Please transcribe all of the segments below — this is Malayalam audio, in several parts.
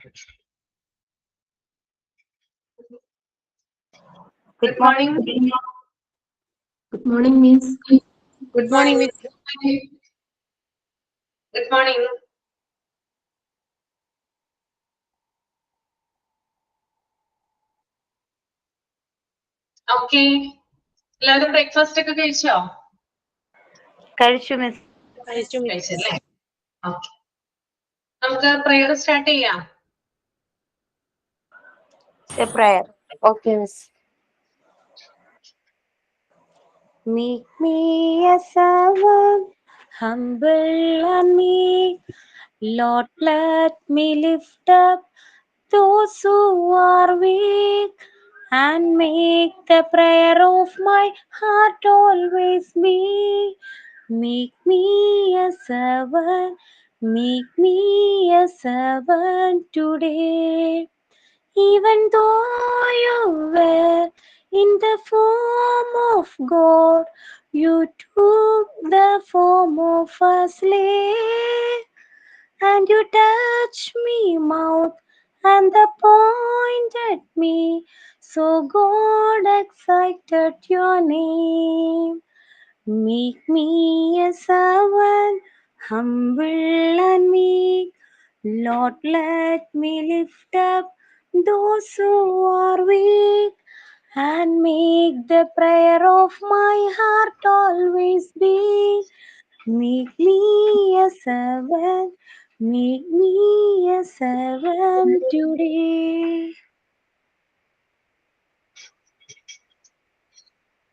Good morning. Good morning, Miss. Good morning, Miss. Good morning. Okay. എല്ലാവരും ബ്രേക്ക്ഫാസ്റ്റ് ഒക്കെ കഴിച്ചോ? കഴിച്ചു മിസ്. കഴിച്ചല്ലേ? ഓക്കെ. നമുക്ക് പ്രയർ സ്റ്റാർട്ട് ചെയ്യാം. A prayer. Okay, Miss. Make me a servant, humble and meek. Lord, let me lift up those who are weak, and make the prayer of my heart always be. Make me a servant, make me a servant today. Even though you were in the form of God, you took the form of a slave, and you touched me mouth and the pointed me, so God excited your name. Make me a servant, humble and meek. Lord, let me lift up those who are weak, and make the prayer of my heart always be. Make me a servant, make me a servant today.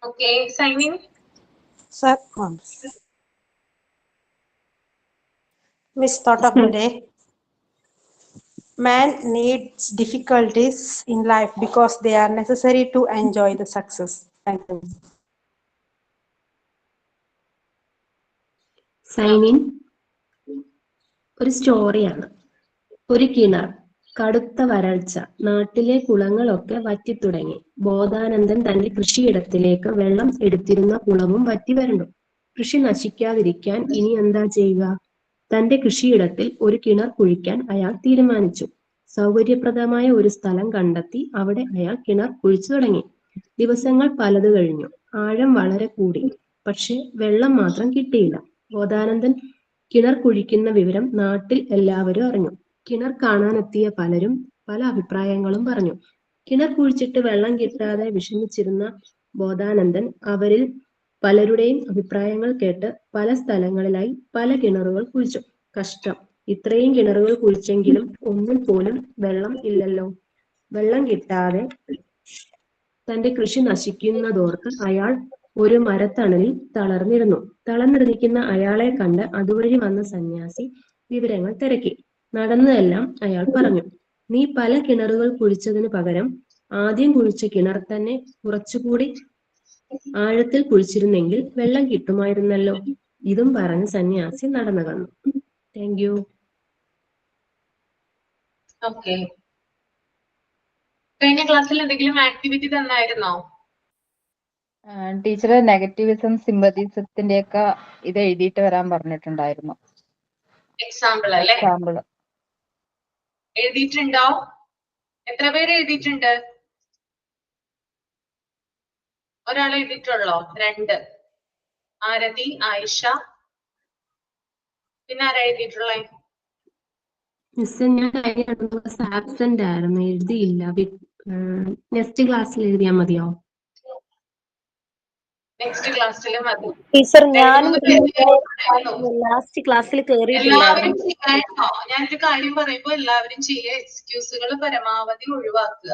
Okay, signing. Sir, Miss thought of the day. Man needs difficulties in life because they are necessary to enjoy the success. Thank you. Sign in. ഒരു സ്റ്റോറിയാണ്. ഒരു കിണർ, കടുത്ത വരൾച്ച, നാട്ടിലെ കുളങ്ങളൊക്കെ വറ്റിത്തുടങ്ങി. ബോധാനന്ദൻ തന്റെ കൃഷിയിടത്തിലേക്ക് വെള്ളം എടുത്തിരുന്ന കുളവും വറ്റി വരണ്ടു. കൃഷി നശിക്കാതിരിക്കാൻ ഇനി എന്താ ചെയ്യുക? തന്റെ കൃഷിയിടത്തിൽ ഒരു കിണർ കുഴിക്കാൻ അയാൾ തീരുമാനിച്ചു. സൗകര്യപ്രദമായ ഒരു സ്ഥലം കണ്ടെത്തി അവിടെ അയാൾ കിണർ കുഴിച്ചു തുടങ്ങി. ദിവസങ്ങൾ പലത് കഴിഞ്ഞു. ആഴം വളരെ കൂടി, പക്ഷെ വെള്ളം മാത്രം കിട്ടിയില്ല. ബോധാനന്ദൻ കിണർ കുഴിക്കുന്ന വിവരം നാട്ടിൽ എല്ലാവരും അറിഞ്ഞു. കിണർ കാണാനെത്തിയ പലരും പല അഭിപ്രായങ്ങളും പറഞ്ഞു. കിണർ കുഴിച്ചിട്ട് വെള്ളം കിട്ടാതെ വിഷമിച്ചിരുന്ന ബോധാനന്ദൻ അവരിൽ പലരുടെയും അഭിപ്രായങ്ങൾ കേട്ട് പല സ്ഥലങ്ങളിലായി പല കിണറുകൾ കുഴിച്ചു. കഷ്ടം, ഇത്രയും കിണറുകൾ കുഴിച്ചെങ്കിലും ഒന്നിൽ പോലും വെള്ളം ഇല്ലല്ലോ. വെള്ളം കിട്ടാതെ തന്റെ കൃഷി നശിക്കുന്നതോർത്ത് അയാൾ ഒരു മരത്തണലിൽ തളർന്നിരുന്നു. തളർന്നിരിക്കുന്ന അയാളെ കണ്ട് അതുവഴി വന്ന സന്യാസി വിവരങ്ങൾ തിരക്കി. നടന്നതെല്ലാം അയാൾ പറഞ്ഞു. നീ പല കിണറുകൾ കുഴിച്ചതിന് പകരം ആദ്യം കുഴിച്ച കിണർ തന്നെ കുറച്ചുകൂടി ആഴത്തിൽ കുഴിച്ചിരുന്നെങ്കിൽ വെള്ളം കിട്ടുമായിരുന്നല്ലോ. ഇതും പറഞ്ഞ് സന്യാസി നടന്നു കന്നു. Thank you. ഓക്കെ. കഴിഞ്ഞ ക്ലാസ്സിൽ എന്തെങ്കിലും ആക്ടിവിറ്റി തന്നായിരുന്നോ? ടീച്ചർ നെഗറ്റിവിസം സിമ്പതിസത്തിന്റെ ഒക്കെ ഇത് എഴുതിയിട്ട് വരാൻ പറഞ്ഞിട്ടുണ്ടായിരുന്നു. എക്സാമ്പിൾ അല്ലേ? എക്സാമ്പിൾ എഴുതിയിട്ടുണ്ടോ? എത്ര പേര് എഴുതിയിട്ടുണ്ട്? ഒരാൾ എഴുതിയിട്ടുള്ളോ? 2. ആരതി, ആയിഷ. പിന്നെ ആരാ എഴുതിയിട്ടുള്ളേ? മിസ്, ഞാൻ കഴിഞ്ഞ 2 ദിവസം ആബ്സെന്റ് ആയിരുന്നു, എഴുതിയില്ല. നെക്സ്റ്റ് ക്ലാസ്സിൽ എഴുതിയാൽ മതിയോ? നെക്സ്റ്റ് ക്ലാസ്സിൽ മതി. ടീച്ചർ, ഞാൻ എല്ലാവരും ലാസ്റ്റ് ക്ലാസ്സിൽ കേറിയിട്ടില്ലായിരുന്നു. ചെയ്യാനോ? ഞാനൊരു കാര്യം പറയുമ്പോ എല്ലാവരും ചെയ്യുക. എക്സ്ക്യൂസുകൾ പരമാവധി ഒഴിവാക്കുക.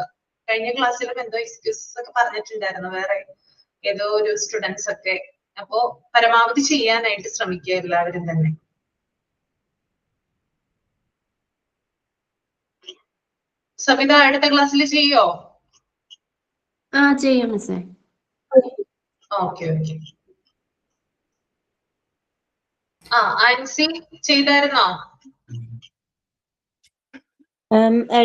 കഴിഞ്ഞ ക്ലാസ്സിലും എന്തോ എക്സ്ക്യൂസസ് ഒക്കെ പറഞ്ഞിട്ടുണ്ടായിരുന്നു വേറെ ഏതോ ഒരു സ്റ്റുഡൻസ് ഒക്കെ. അപ്പോ പരമാവധി ചെയ്യാനായിട്ട് ശ്രമിക്കുക എല്ലാവരും തന്നെ. സമിത അടുത്ത ക്ലാസ്സിൽ ചെയ്യോ? ചെയ്യാം മിസ്സേ. Okay okay. ആൻസി ചെയ്തായിരുന്നോ?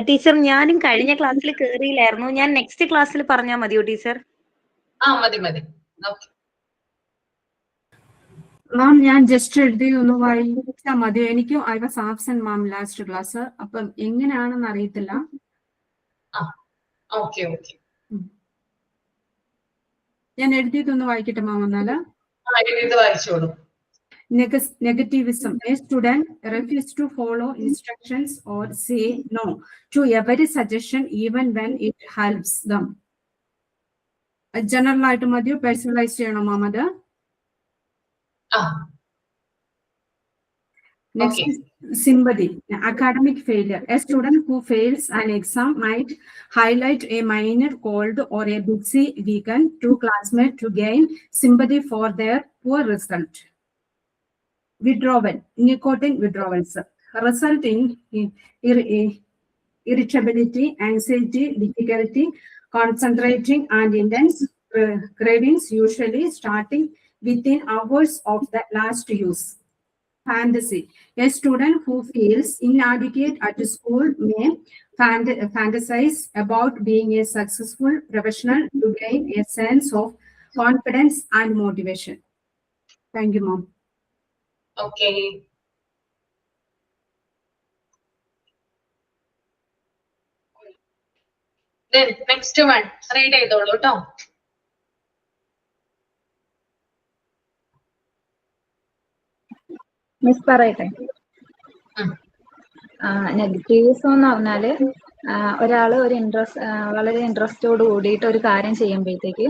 ടീച്ചർ, ഞാനും കഴിഞ്ഞ ക്ലാസ്സിൽ കേറിയില്ലായിരുന്നു. ഞാൻ നെക്സ്റ്റ് ക്ലാസ്സിൽ പറഞ്ഞാൽ മതിയോ ടീച്ചർ? മതി മതി. ഓക്കെ. മാം ഞാൻ ജസ്റ്റ് എഴുതി ഒന്ന് വായിച്ചാൽ മതി. എനിക്കും I was absent ma'am last class. അപ്പം എങ്ങനെയാണെന്ന് അറിയത്തില്ല. Okay okay. ഞാൻ എഴുതിയതൊന്ന് വായിക്കട്ടെ മാം എന്നാല്. ഇത് വായിച്ചോളൂ. Negativism. A student refuses to follow instructions or say no to every suggestion even when it helps them. General ആയിട്ട് മതിയോ പേഴ്സണലൈസ് ചെയ്യണോ മാം അത്? Next is sympathy. Academic failure. A student who fails an exam might highlight a minor cold or a busy weekend to classmates to gain sympathy for their poor result. Withdrawal. Nicotine withdrawals result in irritability, anxiety, difficulty concentrating, and intense cravings, usually starting within hours of the last use. Fantasy. A student who feels inadequate at school may fantasize about being a successful professional to gain a sense of confidence and motivation. Thank you, Mom. Okay. Then next one, read ചെയ്തോളൂ ട്ടോ. മിസ് പറയട്ടെ. നെഗറ്റീവ്സ് എന്ന് പറഞ്ഞാല് ഒരാള് ഒരു വളരെ ഇൻട്രസ്റ്റോട് കൂടിയിട്ട് ഒരു കാര്യം ചെയ്യുമ്പോഴത്തേക്ക്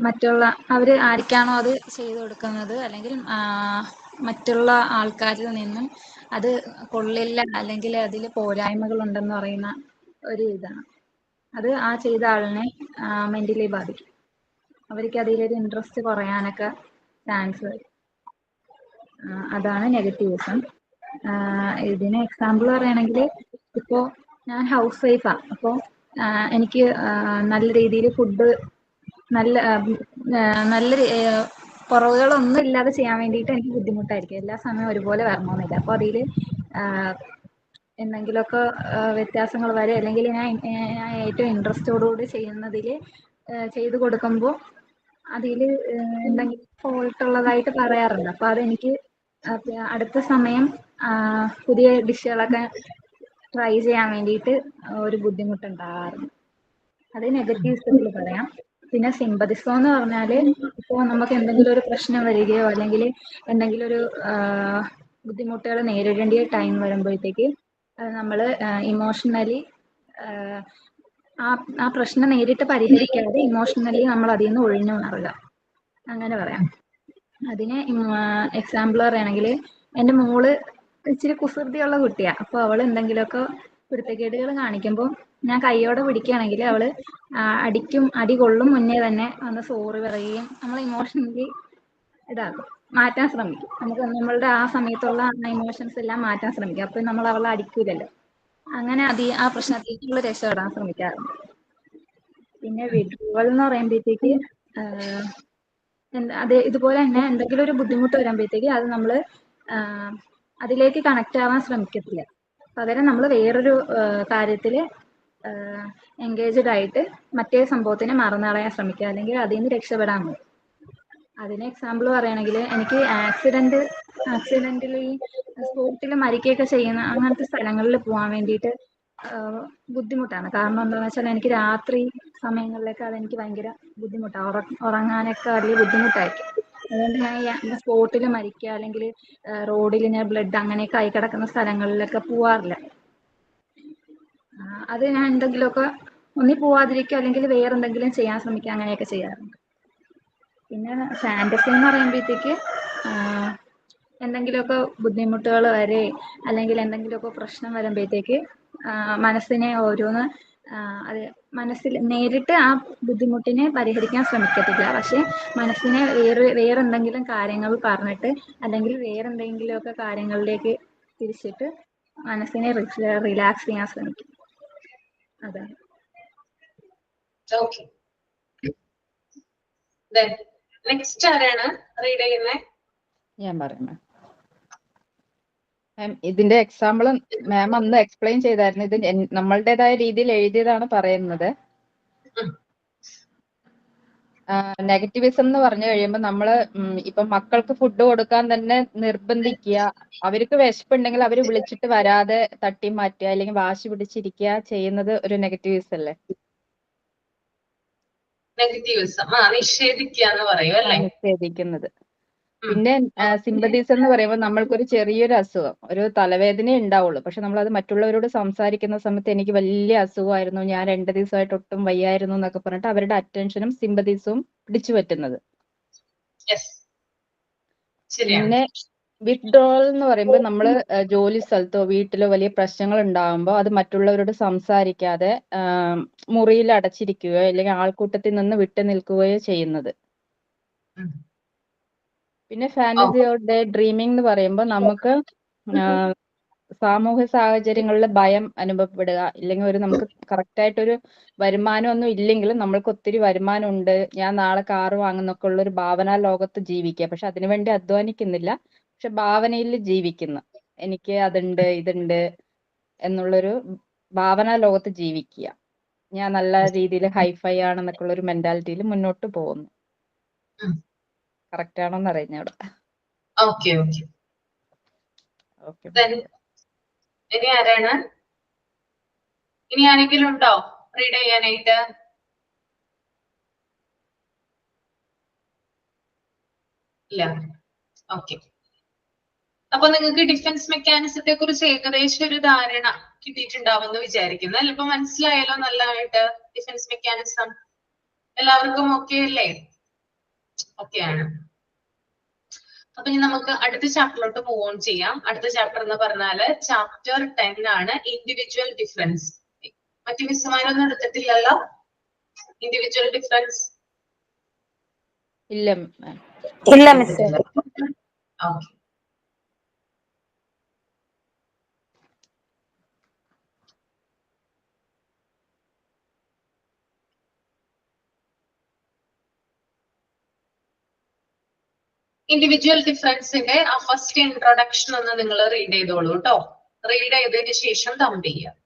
മറ്റുള്ള അവര് ആർക്കാണോ അത് ചെയ്തു കൊടുക്കുന്നത് അല്ലെങ്കിൽ മറ്റുള്ള ആൾക്കാരിൽ നിന്നും അത് കൊള്ളില്ല അല്ലെങ്കിൽ അതിൽ പോരായ്മകൾ ഉണ്ടെന്ന് പറയുന്ന ഒരു ഇതാണ്. അത് ആ ചെയ്ത ആളിനെ മെന്റലി ബാധിക്കും. അവർക്ക് അതിലൊരു ഇൻട്രസ്റ്റ് കുറയാനൊക്കെ ചാൻസ് വരും. അതാണ് നെഗറ്റീവിസം. ഇതിന് എക്സാമ്പിൾ പറയുകയാണെങ്കിൽ ഇപ്പോൾ ഞാൻ ഹൗസ് വൈഫാണ്. അപ്പോൾ എനിക്ക് നല്ല രീതിയിൽ ഫുഡ് നല്ല കുറവുകളൊന്നും ഇല്ലാതെ ചെയ്യാൻ വേണ്ടിയിട്ട് എനിക്ക് ബുദ്ധിമുട്ടായിരിക്കും. എല്ലാ സമയവും ഒരുപോലെ വരണമെന്നില്ല. അപ്പോൾ അതിൽ എന്തെങ്കിലുമൊക്കെ വ്യത്യാസങ്ങൾ വരെ അല്ലെങ്കിൽ ഞാൻ ഏറ്റവും ഇൻട്രസ്റ്റോടുകൂടി ചെയ്യുന്നതിൽ ചെയ്തു കൊടുക്കുമ്പോൾ അതിൽ എന്തെങ്കിലും ഫോൾട്ട് ഉള്ളതായിട്ട് പറയാറുണ്ട്. അപ്പോൾ അതെനിക്ക് അടുത്ത സമയം പുതിയ ഡിഷുകളൊക്കെ ട്രൈ ചെയ്യാൻ വേണ്ടിയിട്ട് ഒരു ബുദ്ധിമുട്ടുണ്ടാകാറുണ്ട്. അത് നെഗറ്റീവ്സത്തിൽ പറയാം. പിന്നെ സിമ്പതിസം എന്ന് പറഞ്ഞാൽ ഇപ്പോൾ നമുക്ക് എന്തെങ്കിലും ഒരു പ്രശ്നം വരികയോ അല്ലെങ്കിൽ എന്തെങ്കിലും ഒരു ബുദ്ധിമുട്ടുകൾ നേരിടേണ്ട ടൈം വരുമ്പോഴത്തേക്ക് നമ്മൾ ഇമോഷണലി ആ പ്രശ്നം നേരിട്ട് പരിഹരിക്കാതെ ഇമോഷണലി നമ്മൾ അതിൽ നിന്ന് ഒഴിഞ്ഞു മാറുക, അങ്ങനെ പറയാം. അതിന് എക്സാമ്പിൾ പറയുകയാണെങ്കിൽ എൻ്റെ മോള് ഇച്ചിരി കുസൃതിയുള്ള കുട്ടിയാണ്. അപ്പോൾ അവൾ എന്തെങ്കിലുമൊക്കെ കുരുത്തക്കേടുകൾ കാണിക്കുമ്പോൾ ഞാൻ കൈയോടെ പിടിക്കുകയാണെങ്കിൽ അവൾ അടി കൊള്ളും മുന്നേ തന്നെ വന്ന് സോറി പറയുകയും നമ്മൾ ഇമോഷണലി ഇതാക്കും, മാറ്റാൻ ശ്രമിക്കും. നമുക്ക് നമ്മളുടെ ആ സമയത്തുള്ള ഇമോഷൻസ് എല്ലാം മാറ്റാൻ ശ്രമിക്കും. അപ്പം നമ്മൾ അവളെ അടിക്കൂലല്ലോ. അങ്ങനെ ആ പ്രശ്നത്തിൽ നമ്മൾ രക്ഷപ്പെടാൻ ശ്രമിക്കാറുണ്ട്. പിന്നെ വിഡ്രോവൽ എന്ന് പറയുമ്പോഴത്തേക്ക് അത് ഇതുപോലെ തന്നെ എന്തെങ്കിലും ഒരു ബുദ്ധിമുട്ട് വരുമ്പോഴത്തേക്ക് അത് നമ്മൾ അതിലേക്ക് കണക്ട് ആവാൻ ശ്രമിക്കത്തില്ല. പകരം നമ്മൾ വേറൊരു കാര്യത്തിൽ എൻഗേജ്ഡ് ആയിട്ട് മറ്റേ സംഭവത്തിനെ മറന്നു കളയാൻ ശ്രമിക്കുക, അല്ലെങ്കിൽ അതിൽ നിന്ന് രക്ഷപ്പെടാൻ പോകും. അതിന് എക്സാമ്പിൾ പറയുകയാണെങ്കിൽ എനിക്ക് ആക്സിഡന്റിൽ ഈ സ്പോട്ടിൽ മരിക്കുകയൊക്കെ ചെയ്യുന്ന അങ്ങനത്തെ സ്ഥലങ്ങളിൽ പോകാൻ വേണ്ടിയിട്ട് ബുദ്ധിമുട്ടാണ്. കാരണം എന്താണെന്ന് വെച്ചാൽ എനിക്ക് രാത്രി സമയങ്ങളിലൊക്കെ അതെനിക്ക് ഭയങ്കര ബുദ്ധിമുട്ടാണ്. ഉറങ്ങാനൊക്കെ വലിയ ബുദ്ധിമുട്ടായിരിക്കും. അതുകൊണ്ട് ഞാൻ സ്പോട്ടിൽ മരിക്കുക അല്ലെങ്കിൽ റോഡിൽ ഞാൻ ബ്ലഡ് അങ്ങനെയൊക്കെ ആയി കിടക്കുന്ന സ്ഥലങ്ങളിലൊക്കെ പോവാറില്ല. അത് ഞാൻ എന്തെങ്കിലുമൊക്കെ ഒന്നി പോവാതിരിക്കുക അല്ലെങ്കിൽ വേറെ എന്തെങ്കിലും ചെയ്യാൻ ശ്രമിക്കുക, അങ്ങനെയൊക്കെ ചെയ്യാറുണ്ട്. പിന്നെ ഫാന്റസി എന്ന് പറയുമ്പോഴത്തേക്ക് എന്തെങ്കിലുമൊക്കെ ബുദ്ധിമുട്ടുകൾ വരെ അല്ലെങ്കിൽ എന്തെങ്കിലുമൊക്കെ പ്രശ്നം വരുമ്പോഴത്തേക്ക് മനസ്സിനെ ഓരോന്ന് അത് മനസ്സിൽ നേരിട്ട് ആ ബുദ്ധിമുട്ടിനെ പരിഹരിക്കാൻ ശ്രമിക്കത്തില്ല. പക്ഷെ മനസ്സിനെ വേറെ എന്തെങ്കിലും കാര്യങ്ങൾ പറഞ്ഞിട്ട് അല്ലെങ്കിൽ വേറെ എന്തെങ്കിലുമൊക്കെ കാര്യങ്ങളിലേക്ക് തിരിച്ചിട്ട് മനസ്സിനെ റിലാക്സ് ചെയ്യാൻ ശ്രമിക്കും. അതാണ്. ഓക്കെ. നെക്സ്റ്റ് ആരാണ് റീഡ് ചെയ്യുന്നത്? ഞാൻ പറയാം. ഇതിന്റെ എക്സാമ്പിൾ മാം അന്ന് എക്സ്പ്ലെയിൻ ചെയ്തായിരുന്നു. ഇത് നമ്മളുടേതായ രീതിയിൽ എഴുതിയതാണ് പറയുന്നത്. നെഗറ്റിവിസം എന്ന് പറഞ്ഞു കഴിയുമ്പോൾ നമ്മള് ഇപ്പൊ മക്കൾക്ക് ഫുഡ് കൊടുക്കാൻ തന്നെ നിർബന്ധിക്കുക, അവർക്ക് വിശപ്പുണ്ടെങ്കിൽ അവര് വിളിച്ചിട്ട് വരാതെ തട്ടി മാറ്റുക അല്ലെങ്കിൽ വാശി പിടിച്ചിരിക്കുക ചെയ്യുന്നത് ഒരു നെഗറ്റിവിസം അല്ലേ? നെഗറ്റീവിസം നിഷേധിക്കുക എന്ന് പറയും അല്ലേ? നിഷേധിക്കുന്നത്. പിന്നെ സിമ്പതീസ് എന്ന് പറയുമ്പോൾ നമ്മൾക്കൊരു ചെറിയൊരു അസുഖം, ഒരു തലവേദന ഉണ്ടാവുള്ളൂ, പക്ഷെ നമ്മൾ അത് മറ്റുള്ളവരോട് സംസാരിക്കുന്ന സമയത്ത് എനിക്ക് വലിയ അസുഖമായിരുന്നു, ഞാൻ 2 ദിവസമായിട്ട് ഒട്ടും വയ്യായിരുന്നു എന്നൊക്കെ പറഞ്ഞിട്ട് അവരുടെ അറ്റൻഷനും സിമ്പതീസും പിടിച്ചു പറ്റുന്നത്. പിന്നെ വിത്ഡ്രോവൽ എന്ന് പറയുമ്പോൾ നമ്മൾ ജോലി സ്ഥലത്തോ വീട്ടിലോ വലിയ പ്രശ്നങ്ങൾ ഉണ്ടാകുമ്പോൾ അത് മറ്റുള്ളവരോട് സംസാരിക്കാതെ മുറിയിൽ അടച്ചിരിക്കുകയോ അല്ലെങ്കിൽ ആൾക്കൂട്ടത്തിൽ നിന്ന് വിട്ടു നിൽക്കുകയോ ചെയ്യുന്നത്. പിന്നെ ഫാന്റസി ഓർ ഡേ ഡ്രീമിംഗ് എന്ന് പറയുമ്പോൾ നമുക്ക് സാമൂഹ്യ സാഹചര്യങ്ങളിൽ ഭയം അനുഭവപ്പെടുക, ഇല്ലെങ്കിൽ നമുക്ക് കറക്റ്റ് ആയിട്ടൊരു വരുമാനമൊന്നും ഇല്ലെങ്കിലും നമ്മൾക്ക് ഒത്തിരി വരുമാനം ഉണ്ട്, ഞാൻ നാളെ കാറ് വാങ്ങുന്നൊക്കെ ഉള്ള ഒരു ഭാവനാ ലോകത്ത് ജീവിക്കുക. പക്ഷെ അതിനുവേണ്ടി അധ്വാനിക്കുന്നില്ല, പക്ഷെ ഭാവനയിൽ ജീവിക്കുന്നു, എനിക്ക് അതുണ്ട് ഇതുണ്ട് എന്നുള്ളൊരു ഭാവനാ ലോകത്ത് ജീവിക്കുക, ഞാൻ നല്ല രീതിയിൽ ഹൈഫൈ ആണെന്നൊക്കെ ഉള്ള ഒരു മെന്റാലിറ്റിയിൽ മുന്നോട്ട് പോകുന്നു. കറക്റ്റ് ആണോന്ന് അറിയാം അവിടെ. ഓക്കെ. ഇനി ആരാണ്? ഇനി ആരെങ്കിലും ഉണ്ടോ റീഡ് ചെയ്യാനായിട്ട്? ഇല്ല. ഓക്കെ. അപ്പൊ നിങ്ങൾക്ക് ഡിഫൻസ് മെക്കാനിസത്തെ കുറിച്ച് ഏകദേശം ഒരു ധാരണ കിട്ടിയിട്ടുണ്ടാവുമെന്ന് വിചാരിക്കുന്നു അല്ലെ? ഇപ്പൊ മനസ്സിലായല്ലോ നല്ലതായിട്ട് ഡിഫൻസ് മെക്കാനിസം? എല്ലാവർക്കും ഓക്കെ അല്ലേ? ഓക്കെ ആണ്. അപ്പൊ ഇനി നമുക്ക് അടുത്ത ചാപ്റ്ററിലോട്ട് മൂവ് ഓൺ ചെയ്യാം. അടുത്ത ചാപ്റ്റർ എന്ന് പറഞ്ഞാല് ചാപ്റ്റർ 10 ആണ്, ഇൻഡിവിജ്വൽ ഡിഫറൻസ്. മറ്റു മിസ്സുമാരൊന്നും എടുത്തിട്ടില്ലല്ലോ ഇൻഡിവിജ്വൽ ഡിഫറൻസ്? ഇല്ല മിസ്. ഓക്കെ. ഇൻഡിവിജ്വൽ ഡിഫറൻസിന്റെ ആ ഫസ്റ്റ് ഇൻട്രൊഡക്ഷൻ ഒന്ന് നിങ്ങൾ റീഡ് ചെയ്തോളൂ കേട്ടോ. റീഡ് ചെയ്തതിന് ശേഷം തമ്പ് ചെയ്യാം.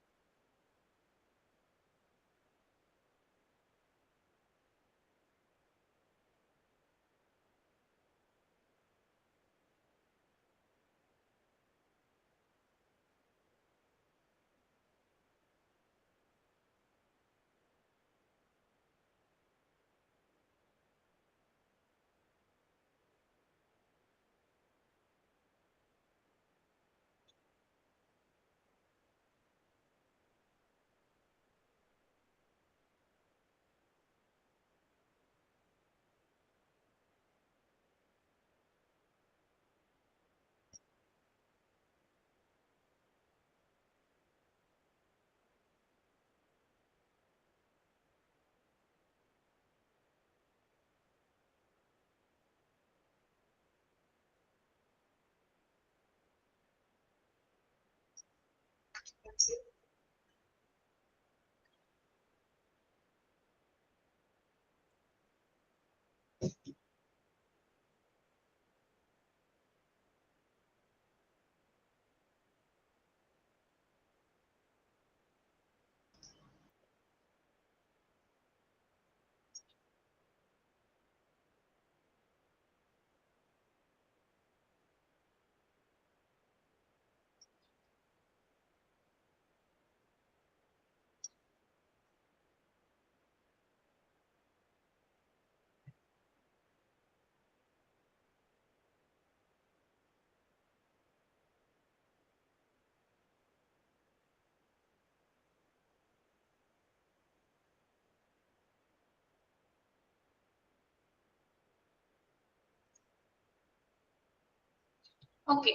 ഓക്കെ.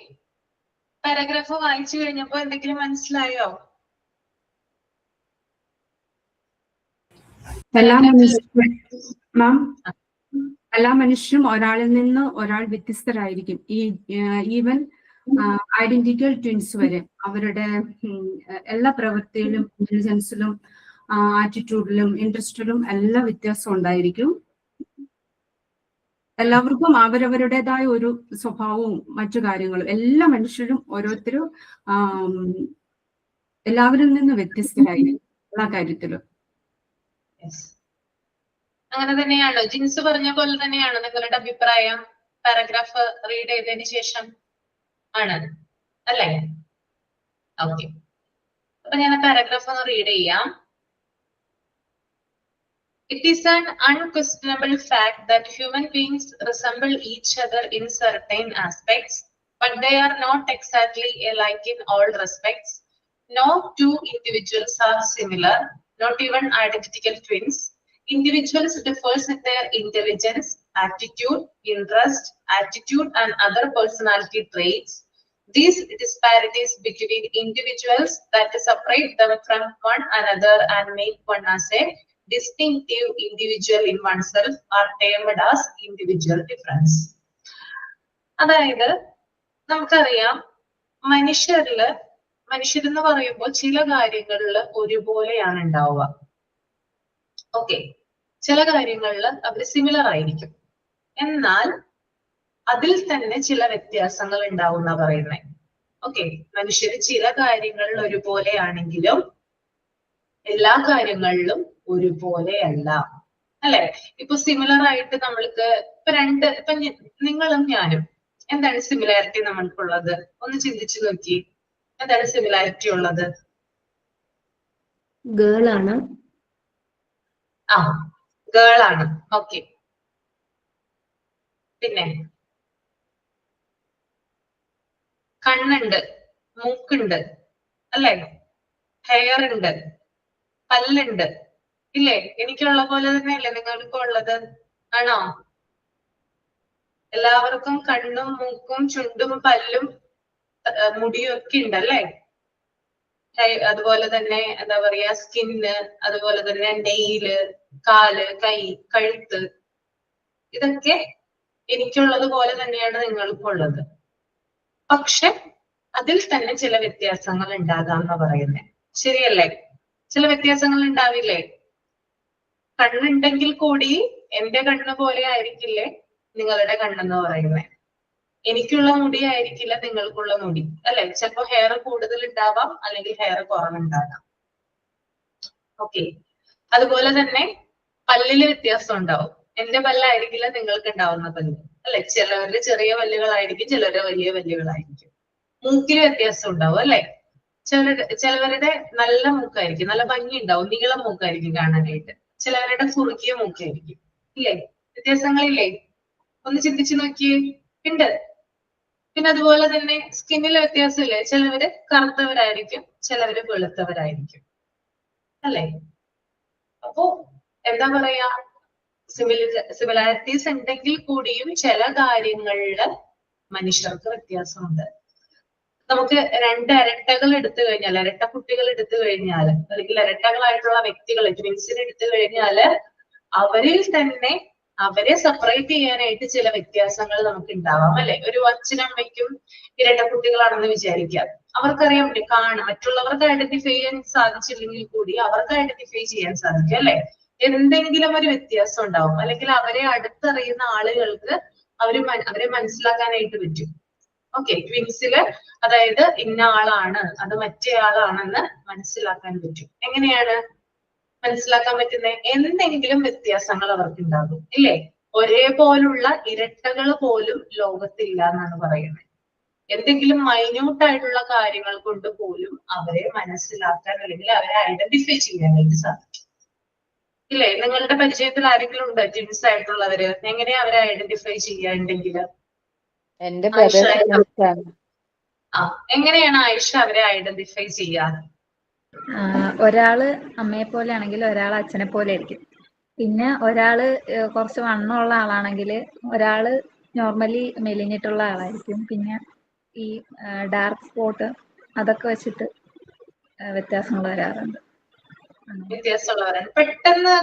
പാരഗ്രാഫ് വായിച്ചു കഴിഞ്ഞപ്പോ എന്തെങ്കിലും മനസ്സിലായോ? എല്ലാ മനുഷ്യരും ഒരാളിൽ നിന്ന് ഒരാൾ വ്യത്യസ്തരായിരിക്കും. ഈവൻ ഐഡന്റിക്കൽ ട്വിൻസ് വരെ അവരുടെ എല്ലാ പ്രവൃത്തിയിലും ഇന്റലിജൻസിലും ആറ്റിറ്റ്യൂഡിലും ഇൻട്രസ്റ്റിലും എല്ലാം വ്യത്യാസം ഉണ്ടായിരിക്കും. എല്ലാവർക്കും അവരവരുടേതായ ഒരു സ്വഭാവവും മറ്റു കാര്യങ്ങളും, എല്ലാ മനുഷ്യരും ഓരോരുത്തരും എല്ലാവരിൽ നിന്ന് വ്യത്യസ്തരായിരിക്കും എല്ലാ കാര്യത്തിലും. അങ്ങനെ തന്നെയാണോ? ജിൻസ് പറഞ്ഞ പോലെ തന്നെയാണോ നിങ്ങളുടെ അഭിപ്രായം? പാരഗ്രാഫ് റീഡ് ചെയ്തതിന് ശേഷം ആണ് അല്ലേ? ഓക്കെ, അപ്പൊ ഞാൻ പാരഗ്രാഫ് ഒന്ന് റീഡ് ചെയ്യാം. It is an unquestionable fact that human beings resemble each other in certain aspects, but they are not exactly alike in all respects. No two individuals are similar, not even identical twins. Individuals differ in their intelligence, aptitude, interest, attitude, and other personality traits. These disparities between individuals that separate them from one another and make one as a distinctive individual in oneself are termed as individual difference. അതായത് നമുക്കറിയാം, മനുഷ്യരെന്ന് പറയുമ്പോൾ ചില കാര്യങ്ങളിൽ ഒരുപോലെയാണ് ഉണ്ടാവുക. ഓക്കെ, ചില കാര്യങ്ങളിൽ അവർ സിമിലർ ആയിരിക്കും, എന്നാൽ അതിൽ തന്നെ ചില വ്യത്യാസങ്ങൾ ഉണ്ടാവും എന്നാ പറയുന്നത്. ഓക്കെ, മനുഷ്യർ ചില കാര്യങ്ങളിൽ ഒരുപോലെയാണെങ്കിലും എല്ലാ കാര്യങ്ങളിലും ഒരുപോലെയല്ല, അല്ലെ? ഇപ്പൊ സിമിലർ ആയിട്ട് നമ്മൾക്ക് ഇപ്പൊ നിങ്ങളും ഞാനും എന്താണ് സിമിലാരിറ്റി നമ്മൾക്കുള്ളത്? ഒന്ന് ചിന്തിച്ചു നോക്കി, എന്താണ് സിമിലാരിറ്റി ഉള്ളത്? ഗേൾ ആണ്. ആ, ഗേൾ ആണ്. ഓക്കെ, പിന്നെ കണ്ണുണ്ട്, മൂക്കുണ്ട്, അല്ലെ? ഹെയർ ഉണ്ട്, പല്ലുണ്ട്, ഇല്ലേ? എനിക്കുള്ള പോലെ തന്നെയല്ലേ നിങ്ങൾക്കും ഉള്ളത്? ആണോ? എല്ലാവർക്കും കണ്ണും മൂക്കും ചുണ്ടും പല്ലും മുടിയും ഒക്കെ ഉണ്ടല്ലേ? അതുപോലെ തന്നെ എന്താ പറയാ, സ്കിന്ന്, അതുപോലെ തന്നെ നെയില്, കാല്, കൈ, കഴുത്ത്, ഇതൊക്കെ എനിക്കുള്ളത് പോലെ തന്നെയാണ് നിങ്ങൾക്കുള്ളത്. പക്ഷെ അതിൽ തന്നെ ചില വ്യത്യാസങ്ങൾ ഉണ്ടാകാം എന്ന് പറയുന്നത് ശരിയല്ലേ? ചില വ്യത്യാസങ്ങൾ ഉണ്ടാവില്ലേ? കണ്ണുണ്ടെങ്കിൽ കൂടി എന്റെ കണ്ണ് പോലെ ആയിരിക്കില്ലേ നിങ്ങളുടെ കണ്ണെന്ന് പറയുന്നത്. എനിക്കുള്ള മുടി ആയിരിക്കില്ല നിങ്ങൾക്കുള്ള മുടി, അല്ലെ? ചിലപ്പോ ഹെയർ കൂടുതൽ ഉണ്ടാവാം, അല്ലെങ്കിൽ ഹെയർ കുറവുണ്ടാകാം. ഓക്കെ, അതുപോലെ തന്നെ പല്ലില് വ്യത്യാസം ഉണ്ടാവും. എന്റെ പല്ലായിരിക്കില്ല നിങ്ങൾക്ക് ഉണ്ടാവുന്ന പല്ല്, അല്ലെ? ചിലവരുടെ ചെറിയ പല്ലുകളായിരിക്കും, ചിലരുടെ വലിയ പല്ലുകളായിരിക്കും. മൂക്കില് വ്യത്യാസം ഉണ്ടാവും, അല്ലെ? ചിലവരുടെ നല്ല മൂക്കായിരിക്കും, നല്ല ഭംഗി ഉണ്ടാവും, നീളം മൂക്കായിരിക്കും കാണാനായിട്ട്. ചിലവരുടെ കുറുക്കിയ മൂക്കായിരിക്കും, ഇല്ലേ? വ്യത്യാസങ്ങളില്ലേ? ഒന്ന് ചിന്തിച്ചു നോക്കിയേ. ഉണ്ട്. പിന്നെ അതുപോലെ തന്നെ സ്കിന്നിലെ വ്യത്യാസമില്ലേ? ചിലവര് കറുത്തവരായിരിക്കും, ചിലവര് വെളുത്തവരായിരിക്കും, അല്ലെ? അപ്പോ എന്താ പറയാ, സിമിലാരിറ്റീസ് ഉണ്ടെങ്കിൽ കൂടിയും ചില കാര്യങ്ങളില് മനുഷ്യർക്ക് വ്യത്യാസമുണ്ട്. നമുക്ക് രണ്ട് ഇരട്ടകൾ എടുത്തു കഴിഞ്ഞാൽ, ഇരട്ട കുട്ടികൾ എടുത്തു കഴിഞ്ഞാൽ, അല്ലെങ്കിൽ ഇരട്ടകളായിട്ടുള്ള വ്യക്തികളെ, ട്വിൻസിനെ എടുത്തു കഴിഞ്ഞാല് അവരിൽ തന്നെ അവരെ സെപ്പറേറ്റ് ചെയ്യാനായിട്ട് ചില വ്യത്യാസങ്ങൾ നമുക്ക് ഉണ്ടാവാം, അല്ലെ? ഒരു അച്ഛനമ്മയ്ക്കും ഇരട്ട കുട്ടികളാണെന്ന് വിചാരിക്കാം. അവർക്കറിയാൻ പറ്റും, കാണാം, മറ്റുള്ളവർക്ക് ഐഡന്റിഫൈ ചെയ്യാൻ സാധിച്ചില്ലെങ്കിൽ കൂടി അവർക്ക് ഐഡന്റിഫൈ ചെയ്യാൻ സാധിക്കും, അല്ലെ? എന്തെങ്കിലും ഒരു വ്യത്യാസം ഉണ്ടാവും, അല്ലെങ്കിൽ അവരെ അടുത്തറിയുന്ന ആളുകൾക്ക് അവരെ മനസ്സിലാക്കാനായിട്ട് പറ്റും. ഓക്കെ, ട്വിൻസില് അതായത് ഇന്ന ആളാണ്, അത് മറ്റേ ആളാണെന്ന് മനസ്സിലാക്കാൻ പറ്റും. എങ്ങനെയാണ് മനസ്സിലാക്കാൻ പറ്റുന്നത്? എന്തെങ്കിലും വ്യത്യാസങ്ങൾ അവർക്ക് ഉണ്ടാകും, ഇല്ലേ? ഒരേപോലുള്ള ഇരട്ടകൾ പോലും ലോകത്തില്ല എന്നാണ് പറയുന്നത്. എന്തെങ്കിലും മൈന്യൂട്ട് ആയിട്ടുള്ള കാര്യങ്ങൾ കൊണ്ട് പോലും അവരെ മനസ്സിലാക്കാൻ അല്ലെങ്കിൽ അവരെ ഐഡന്റിഫൈ ചെയ്യാനായിട്ട് സാധിക്കും, ഇല്ലേ? നിങ്ങളുടെ പരിചയത്തിൽ ആരെങ്കിലും ഉണ്ടോ ട്വിൻസ് ആയിട്ടുള്ളവര്? എങ്ങനെയാ അവരെ ഐഡന്റിഫൈ ചെയ്യാണ്ടെങ്കിൽ? എന്റെ ബ്രദർ. എങ്ങനെയാണ് ആയിഷ അവരെ ഐഡന്റിഫൈ ചെയ്യാറ്? ഒരാള് അമ്മയെ പോലെ ആണെങ്കിൽ ഒരാൾ അച്ഛനെ പോലെ ആയിരിക്കും. പിന്നെ ഒരാള് കുറച്ച് വണ്ണമുള്ള ആളാണെങ്കിൽ ഒരാള് നോർമലി മെലിഞ്ഞിട്ടുള്ള ആളായിരിക്കും. പിന്നെ ഈ ഡാർക്ക് സ്പോട്ട് അതൊക്കെ വെച്ചിട്ട് വ്യത്യാസങ്ങൾ വരാറുണ്ട്. വ്യത്യാസമുള്ളവരാണ്. പെട്ടെന്ന്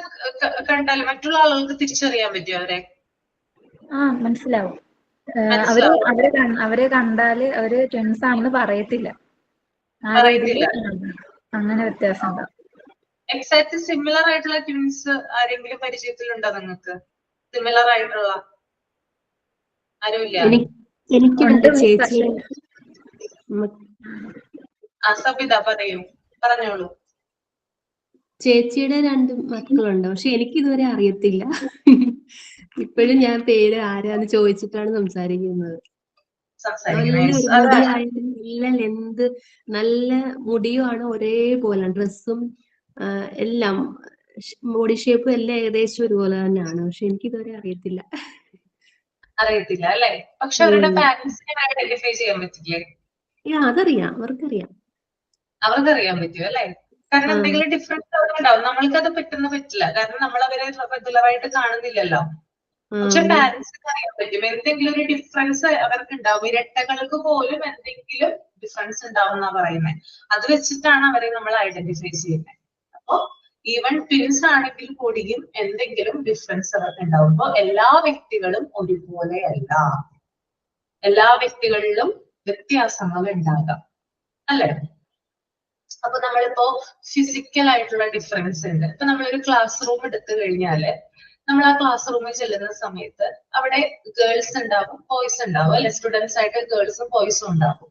കണ്ടാൽ മറ്റുള്ള ആളുകൾക്ക് തിരിച്ചറിയാൻ പറ്റുമോ അവരെ? മനസ്സിലാവും. അവരെ കണ്ടാല് അവര് ട്വിൻസ് ആണെന്ന് പറയത്തില്ല. അങ്ങനെ വ്യത്യാസം ഉണ്ടാവും. എക്സാക്ട് സിമിലർ ആയിട്ടുള്ള ട്വിൻസ് ആരെങ്കിലും പരിചയത്തിലുണ്ടോ നിങ്ങൾക്ക്? സിമിലർ ആയിട്ടുള്ള ആരുമില്ല? എനിക്കുണ്ട് ചേച്ചി. സബിത പറഞ്ഞോളൂ. ചേച്ചിയുടെ 2 മക്കളുണ്ട്. പക്ഷെ എനിക്ക് ഇതുവരെ അറിയത്തില്ല. ഇപ്പോഴും ഞാൻ പേര് ആരാന്ന് ചോദിച്ചിട്ടാണ് സംസാരിക്കുന്നത്. നല്ല ഒരു മുടിയായാലും നല്ല ലെന്ത്, നല്ല മുടിയുമാണ് ഒരേപോലെ, ഡ്രസ്സും എല്ലാം ബോഡി ഷേപ്പും എല്ലാം ഏകദേശം ഒരുപോലെ തന്നെയാണ്. പക്ഷെ എനിക്ക് ഇതുവരെ അറിയത്തില്ല. അറിയത്തില്ല അല്ലെ? പക്ഷെ അവരുടെ പാരന്റ്സിനെ ഐഡന്റിഫൈ ചെയ്യാൻ പറ്റില്ലേ? അതറിയാം, അവർക്കറിയാം. അവർക്കറിയാൻ പറ്റും അല്ലെ? കാരണം എന്തെങ്കിലും ഡിഫറൻസ് അവർക്കുണ്ടാവും. നമ്മൾക്കത് പെട്ടെന്ന് പറ്റില്ല, കാരണം നമ്മൾ അവരെ റെഗുലറായിട്ട് കാണുന്നില്ലല്ലോ. പക്ഷെ പാരന്റ്സിന് അറിയാൻ പറ്റും എന്തെങ്കിലും ഒരു ഡിഫറൻസ് അവർക്ക് ഉണ്ടാവും. ഇരട്ടകൾക്ക് പോലും എന്തെങ്കിലും ഡിഫറൻസ് ഉണ്ടാവും എന്നാ പറയുന്നത്. അത് വെച്ചിട്ടാണ് അവരെ നമ്മൾ ഐഡന്റിഫൈ ചെയ്യുന്നത്. അപ്പോ ഈവൻ ട്വിൻസ് ആണെങ്കിൽ കൂടിയും എന്തെങ്കിലും ഡിഫറൻസ് അവർക്ക് ഉണ്ടാവും. അപ്പൊ എല്ലാ വ്യക്തികളും ഒരുപോലെയല്ല, എല്ലാ വ്യക്തികളിലും വ്യത്യാസങ്ങൾ ഉണ്ടാകാം അല്ലെ? അപ്പൊ നമ്മളിപ്പോ ഫിസിക്കൽ ആയിട്ടുള്ള ഡിഫറൻസ് ഉണ്ട്. ഇപ്പൊ നമ്മളൊരു ക്ലാസ് റൂം എടുത്തു കഴിഞ്ഞാല് നമ്മൾ ആ ക്ലാസ് റൂമിൽ ചെല്ലുന്ന സമയത്ത് അവിടെ ഗേൾസ് ഉണ്ടാവും, ബോയ്സ് ഉണ്ടാവും അല്ലെ? സ്റ്റുഡൻസ് ആയിട്ട് ഗേൾസും ബോയ്സും ഉണ്ടാവും.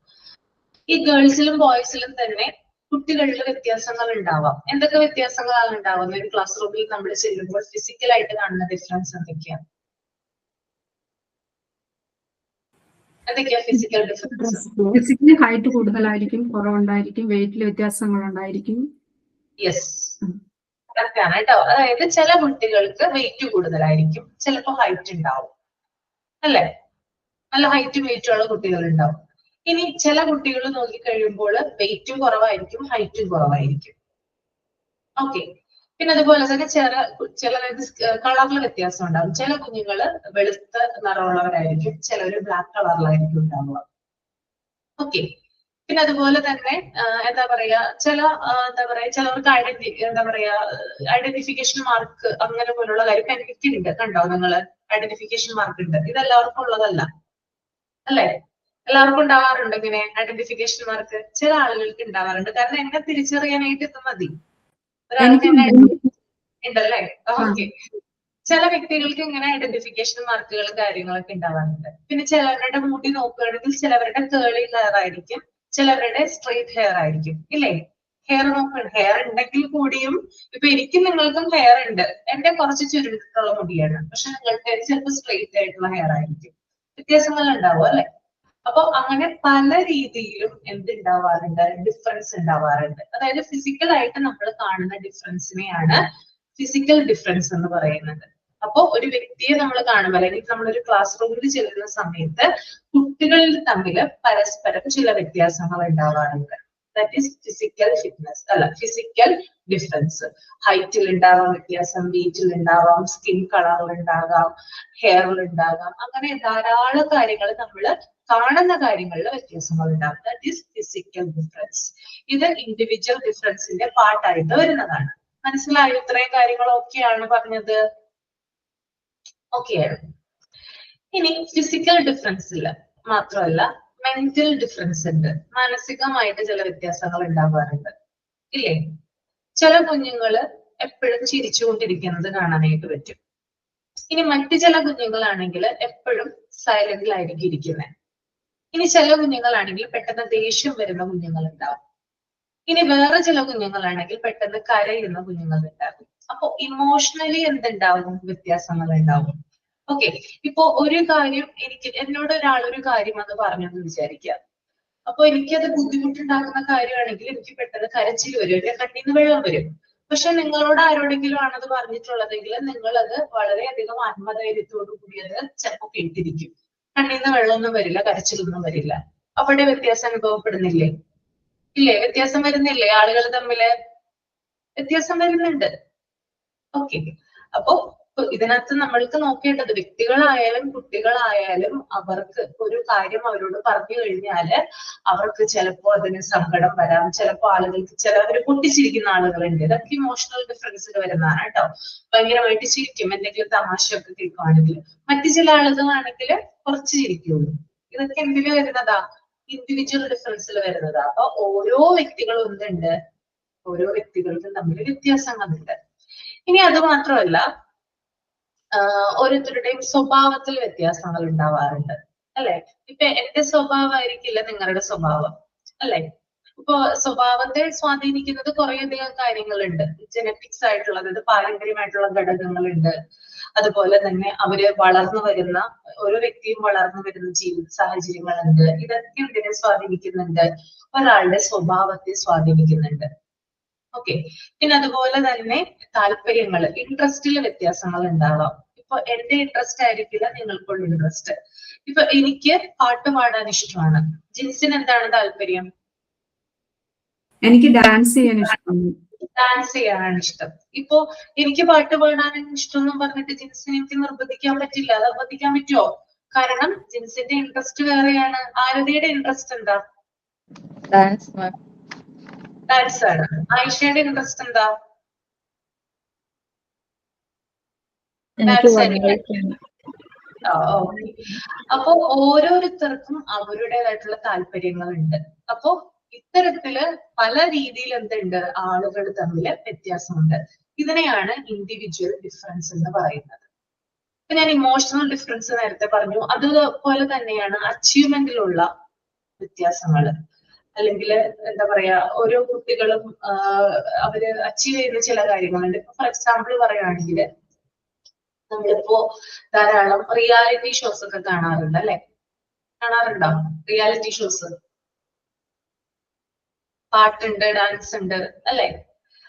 ഈ ഗേൾസിലും ബോയ്സിലും തന്നെ കുട്ടികളിൽ വ്യത്യാസങ്ങൾ ഉണ്ടാവാം. എന്തൊക്കെ വ്യത്യാസങ്ങളാണ് ഉണ്ടാവുന്നത് ഒരു ക്ലാസ് റൂമിൽ നമ്മൾ ചെല്ലുമ്പോൾ ഫിസിക്കലായിട്ട് കാണുന്ന ഡിഫറൻസ് എന്തൊക്കെയാണ്? എന്തൊക്കെയാ ഫിസിക്കൽ ഡിഫറൻസ്? ഫിസിക്കലി ഹൈറ്റ് കൂടുതലായിരിക്കും, കുറവുണ്ടായിരിക്കും, വെയിറ്റിൽ വ്യത്യാസങ്ങൾ ഉണ്ടായിരിക്കും. യെസ്, കറക്റ്റ് ആണ് കേട്ടോ. അതായത് ചില കുട്ടികൾക്ക് വെയിറ്റ് കൂടുതലായിരിക്കും, ചിലപ്പോൾ ഹൈറ്റ് ഉണ്ടാവും അല്ലെ? നല്ല ഹൈറ്റും വെയിറ്റും ഉള്ള കുട്ടികൾ ഉണ്ടാവും. ഇനി ചില കുട്ടികൾ നോക്കിക്കഴിയുമ്പോൾ വെയിറ്റും കുറവായിരിക്കും, ഹൈറ്റും കുറവായിരിക്കും. ഓക്കെ. പിന്നെ അതുപോലെ തന്നെ ചിലർക്ക് കളറിൽ വ്യത്യാസം ഉണ്ടാവും. ചില കുഞ്ഞുങ്ങള് വെളുത്ത നിറമുള്ളവരായിരിക്കും, ചിലര് ബ്ലാക്ക് കളറിലായിരിക്കും ഉണ്ടാവുക. ഓക്കെ. പിന്നെ അതുപോലെ തന്നെ എന്താ പറയാ, ചിലവർക്ക് ഐഡന്റിഫിക്കേഷൻ മാർക്ക് അങ്ങനെ പോലുള്ള കാര്യം എനിക്കുണ്ട്. കണ്ടോ നിങ്ങള്? ഐഡന്റിഫിക്കേഷൻ മാർക്ക് ഉണ്ട്. ഇതെല്ലാവർക്കും ഉള്ളതല്ല അല്ലെ? എല്ലാവർക്കും ഉണ്ടാവാറുണ്ട് ഇങ്ങനെ ഐഡന്റിഫിക്കേഷൻ മാർക്ക്. ചില ആളുകൾക്ക് ഉണ്ടാവാറുണ്ട്, കാരണം എന്നെ തിരിച്ചറിയാനായിട്ട് ഇത് മതി. ഒരാൾക്ക് എന്നെ ഉണ്ടല്ലേ? ഓക്കെ. ചില വ്യക്തികൾക്ക് ഇങ്ങനെ ഐഡന്റിഫിക്കേഷൻ മാർക്കുകൾ കാര്യങ്ങളൊക്കെ ഉണ്ടാവാറുണ്ട്. പിന്നെ ചിലവരുടെ മുടി നോക്കുകയാണെങ്കിൽ ചിലവരുടെ കേളി ഹെയർ ആയിരിക്കും, ചിലവരുടെ സ്ട്രെയിറ്റ് ഹെയർ ആയിരിക്കും ഇല്ലേ? ഹെയർ നോക്കുകയാണ്, ഹെയർ ഉണ്ടെങ്കിൽ കൂടിയും ഇപ്പൊ എനിക്കും നിങ്ങൾക്കും ഹെയർ ഉണ്ട്. എന്റെ കുറച്ച് ചുരുണ്ടിട്ടുള്ള മുടിയാണ്, പക്ഷെ നിങ്ങൾക്ക് ചിലപ്പോൾ സ്ട്രെയിറ്റ് ആയിട്ടുള്ള ഹെയർ ആയിരിക്കും. വ്യത്യാസങ്ങൾ ഉണ്ടാവും അല്ലെ? അപ്പൊ അങ്ങനെ പല രീതിയിലും എന്തുണ്ടാവാറുണ്ട്, ഡിഫറൻസ് ഉണ്ടാവാറുണ്ട്. അതായത് ഫിസിക്കൽ ആയിട്ട് നമ്മൾ കാണുന്ന ഡിഫറൻസിനെയാണ് ഫിസിക്കൽ ഡിഫറൻസ് എന്ന് പറയുന്നത്. അപ്പൊ ഒരു വ്യക്തിയെ നമ്മൾ കാണുമ്പോൾ, അല്ലെങ്കിൽ നമ്മളൊരു ക്ലാസ് റൂമിൽ ചെല്ലുന്ന സമയത്ത് കുട്ടികളിൽ തമ്മിൽ പരസ്പരം ചില വ്യത്യാസങ്ങൾ ഉണ്ടാവാറുണ്ട്. ദാറ്റ് ഈസ് ഫിസിക്കൽ ഫിറ്റ്നസ് അല്ല ഫിസിക്കൽ ഡിഫറൻസ്. ഹൈറ്റിൽ ഉണ്ടാവാം വ്യത്യാസം, വെയിറ്റിൽ ഉണ്ടാവാം, സ്കിൻ കളറിൽ ഉണ്ടാകാം, ഹെയറിൽ ഉണ്ടാകാം. അങ്ങനെ ധാരാളം കാര്യങ്ങൾ നമ്മൾ കാണുന്ന കാര്യങ്ങളിൽ വ്യത്യാസങ്ങൾ ഉണ്ടാകും. That is physical difference. ഇത് ഇൻഡിവിജ്വൽ ഡിഫറൻസിന്റെ പാർട്ടായിട്ട് വരുന്നതാണ്. മനസ്സിലായോ? ഇത്രയും കാര്യങ്ങളൊക്കെയാണ് പറഞ്ഞത്. ഓക്കെയാണ്. ഇനി ഫിസിക്കൽ ഡിഫറൻസിൽ മാത്രമല്ല മെന്റൽ ഡിഫറൻസ് ഉണ്ട്. മാനസികമായിട്ട് ചില വ്യത്യാസങ്ങൾ ഉണ്ടാകാറുണ്ട് ഇല്ലേ? ചില കുഞ്ഞുങ്ങള് എപ്പോഴും ചിരിച്ചുകൊണ്ടിരിക്കുന്നത് കാണാനായിട്ട് പറ്റും. ഇനി മറ്റു ചില കുഞ്ഞുങ്ങളാണെങ്കിൽ എപ്പോഴും സൈലന്റിലായിരിക്കും ഇരിക്കുന്നത്. ഇനി ചില കുഞ്ഞുങ്ങളാണെങ്കിൽ പെട്ടെന്ന് ദേഷ്യം വരുന്ന കുഞ്ഞുങ്ങൾ ഉണ്ടാവും. ഇനി വേറെ ചില കുഞ്ഞുങ്ങളാണെങ്കിൽ പെട്ടെന്ന് കരയുന്ന കുഞ്ഞുങ്ങൾ ഉണ്ടാകും. അപ്പൊ ഇമോഷണലി എന്തുണ്ടാവും? വ്യത്യാസങ്ങൾ ഉണ്ടാവും. ഓക്കെ. ഇപ്പൊ ഒരു കാര്യം എന്നോട് ഒരാൾ ഒരു കാര്യം അത് പറഞ്ഞെന്ന് വിചാരിക്കുക. അപ്പൊ എനിക്കത് ബുദ്ധിമുട്ടുണ്ടാക്കുന്ന കാര്യമാണെങ്കിൽ എനിക്ക് പെട്ടെന്ന് കരച്ചിൽ വരും, എന്റെ കണ്ണിൽ നിന്ന് വെള്ളം വരും. പക്ഷെ നിങ്ങളോട് ആരോടെങ്കിലും ആണത് പറഞ്ഞിട്ടുള്ളതെങ്കിൽ നിങ്ങൾ അത് വളരെയധികം ആത്മധൈര്യത്തോടു കൂടി അത് ചിലപ്പോൾ കേട്ടിരിക്കും. കണ്ണിൽ നിന്ന് വെള്ളമൊന്നും വരില്ല, കരച്ചിലൊന്നും വരില്ല. അവിടെ വ്യത്യാസം അനുഭവപ്പെടുന്നില്ലേ? ഇല്ലേ? വ്യത്യാസം വരുന്നില്ലേ? ആളുകൾ തമ്മില് വ്യത്യാസം വരുന്നുണ്ട്. ഓക്കെ. അപ്പോ ഇതിനകത്ത് നമ്മൾക്ക് നോക്കേണ്ടത് വ്യക്തികളായാലും കുട്ടികളായാലും അവർക്ക് ഒരു കാര്യം അവരോട് പറഞ്ഞു കഴിഞ്ഞാല് അവർക്ക് ചിലപ്പോ അതിന് സങ്കടം വരാം. ചിലപ്പോ ആളുകൾക്ക് ചിലവർ പൊട്ടിച്ചിരിക്കുന്ന ആളുകളുണ്ട്. ഇതൊക്കെ ഇമോഷണൽ ഡിഫറൻസിൽ വരുന്നതാണ് കേട്ടോ. ഭയങ്കരമായിട്ട് ചിരിക്കും എന്തെങ്കിലും തമാശയൊക്കെ കേൾക്കുവാണെങ്കിൽ. മറ്റു ചില ആളുകളാണെങ്കിൽ കുറച്ച് ചിരിക്കുള്ളൂ. ഇതൊക്കെ എന്തിൽ വരുന്നതാ? ഇൻഡിവിജ്വൽ ഡിഫറൻസിൽ വരുന്നതാ. അപ്പൊ ഓരോ വ്യക്തികളും എന്തുണ്ട്? ഓരോ വ്യക്തികൾക്കും തമ്മിൽ വ്യത്യാസങ്ങളുണ്ട്. ഇനി അത് മാത്രമല്ല ഓരോരുത്തരുടെയും സ്വഭാവത്തിൽ വ്യത്യാസങ്ങൾ ഉണ്ടാവാറുണ്ട് അല്ലെ? ഇപ്പൊ എന്റെ സ്വഭാവമായിരിക്കില്ല നിങ്ങളുടെ സ്വഭാവം അല്ലെ? ഇപ്പൊ സ്വഭാവത്തെ സ്വാധീനിക്കുന്നത് കുറേയധികം കാര്യങ്ങളുണ്ട്. ജനറ്റിക്സ് ആയിട്ടുള്ള, അതായത് പാരമ്പര്യമായിട്ടുള്ള ഘടകങ്ങളുണ്ട്. അതുപോലെ തന്നെ അവര് വളർന്നു വരുന്ന, ഓരോ വ്യക്തിയും വളർന്നു വരുന്ന ജീവിത സാഹചര്യങ്ങളുണ്ട്. ഇതൊക്കെ ഇതിനെ സ്വാധീനിക്കുന്നുണ്ട്, ഒരാളുടെ സ്വഭാവത്തെ സ്വാധീനിക്കുന്നുണ്ട്. ഓക്കെ. പിന്നെ അതുപോലെ തന്നെ താല്പര്യങ്ങൾ, ഇൻട്രസ്റ്റിൽ വ്യത്യാസങ്ങൾ ഉണ്ടാവാം. ഇപ്പൊ എന്റെ ഇൻട്രസ്റ്റ് ആയിരിക്കില്ല നിങ്ങൾക്കുള്ള ഇൻട്രസ്റ്റ്. ഇപ്പൊ എനിക്ക് പാട്ട് പാടാൻ ഇഷ്ടമാണ്, ജിൻസിന് എന്താണ് താല്പര്യം? എനിക്ക് ഡാൻസ് ചെയ്യാൻ ഇഷ്ടമാണ്. ഡാൻസ് ചെയ്യാനാണ് ഇഷ്ടം. ഇപ്പൊ എനിക്ക് പാട്ട് പാടാൻ ഇഷ്ടം എന്നും പറഞ്ഞിട്ട് ജിൻസിനെ എനിക്ക് നിർബന്ധിക്കാൻ പറ്റില്ല. നിർബന്ധിക്കാൻ പറ്റുമോ? കാരണം ജിൻസിന്റെ ഇൻട്രസ്റ്റ് വേറെയാണ്. ആരതിയുടെ ഇൻട്രസ്റ്റ് എന്താ? ഡാൻസ്. ഡാൻസ് ആണ്. ആയിഷയുടെ ഇൻട്രസ്റ്റ് എന്താ? ഡാൻസ് ആയിരിക്കും. ഓക്കെ. അപ്പൊ ഓരോരുത്തർക്കും അവരുടേതായിട്ടുള്ള താല്പര്യങ്ങളുണ്ട്. അപ്പൊ ഇത്തരത്തില് പല രീതിയിൽ എന്തുണ്ട്, ആളുകൾ തമ്മിൽ വ്യത്യാസമുണ്ട്. ഇതിനെയാണ് ഇൻഡിവിജ്വൽ ഡിഫറൻസ് എന്ന് പറയുന്നത്. ഇപ്പൊ ഞാൻ ഇമോഷണൽ ഡിഫറൻസ് നേരത്തെ പറഞ്ഞു. അതുപോലെ തന്നെയാണ് അച്ചീവ്മെന്റിലുള്ള വ്യത്യാസങ്ങൾ. അല്ലെങ്കിൽ എന്താ പറയാ, ഓരോ കുട്ടികളും അവര് അച്ചീവ് ചെയ്യുന്ന ചില കാര്യങ്ങളുണ്ട്. ഫോർ എക്സാമ്പിൾ പറയുകയാണെങ്കിൽ നമ്മളിപ്പോ ധാരാളം റിയാലിറ്റി ഷോസ് ഒക്കെ കാണാറുണ്ട് അല്ലെ? കാണാറുണ്ടോ റിയാലിറ്റി ഷോസ്? പാട്ടുണ്ട്, ഡാൻസ് ഉണ്ട് അല്ലെ?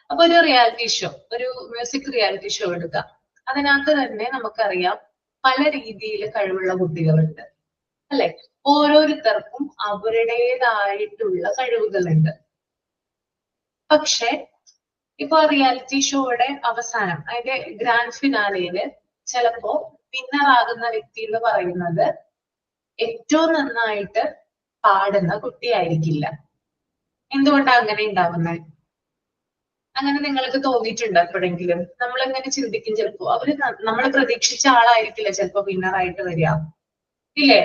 അപ്പൊ ഒരു റിയാലിറ്റി ഷോ, ഒരു മ്യൂസിക് റിയാലിറ്റി ഷോ എടുക്കാം. അതിനകത്ത് തന്നെ നമുക്കറിയാം പല രീതിയിൽ കഴിവുള്ള കുട്ടികളുണ്ട് അല്ലെ? ഓരോരുത്തർക്കും അവരുടേതായിട്ടുള്ള കഴിവുകളുണ്ട്. പക്ഷെ ഇപ്പൊ റിയാലിറ്റി ഷോയുടെ അവസാനം, അതിന്റെ ഗ്രാൻഡ് ഫിനാലയില് ചിലപ്പോ വിന്നർ ആകുന്ന വ്യക്തി എന്ന് പറയുന്നത് ഏറ്റവും നന്നായിട്ട് പാടുന്ന കുട്ടിയായിരിക്കില്ല. എന്തുകൊണ്ടാണ് അങ്ങനെ ഉണ്ടാവുന്നത്? അങ്ങനെ നിങ്ങൾക്ക് തോന്നിയിട്ടുണ്ടോ എപ്പോഴെങ്കിലും? നമ്മൾ എങ്ങനെ ചിന്തിക്കും, ചിലപ്പോ അവര് നമ്മൾ പ്രതീക്ഷിച്ച ആളായിരിക്കില്ല ചിലപ്പോ വിന്നർ ആയിട്ട് വരിക, ഇല്ലേ?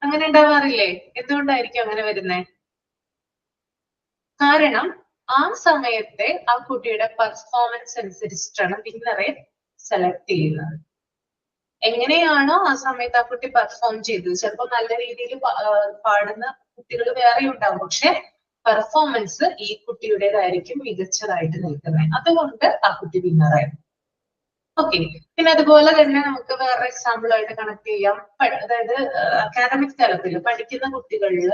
അങ്ങനെ ഉണ്ടാവാറില്ലേ? എന്തുകൊണ്ടായിരിക്കും അങ്ങനെ വരുന്നേ? കാരണം ആ സമയത്തെ ആ കുട്ടിയുടെ പെർഫോമൻസ് അനുസരിച്ചിട്ടാണ് വിന്നറെ സെലക്ട് ചെയ്യുന്നത്. എങ്ങനെയാണോ ആ സമയത്ത് ആ കുട്ടി പെർഫോം ചെയ്തത്, ചിലപ്പോൾ നല്ല രീതിയിൽ പാടുന്ന കുട്ടികൾ വേറെ ഉണ്ടാവും, പക്ഷെ പെർഫോമൻസ് ഈ കുട്ടിയുടേതായിരിക്കും മികച്ചതായിട്ട് നിൽക്കുന്നത്. അതുകൊണ്ട് ആ കുട്ടി വിന്നറായിരുന്നു. ഓക്കെ. പിന്നെ അതുപോലെ തന്നെ നമുക്ക് വേറെ എക്സാമ്പിൾ ആയിട്ട് കണക്ട് ചെയ്യാം. അതായത് അക്കാദമിക് തലത്തിൽ പഠിക്കുന്ന കുട്ടികളിൽ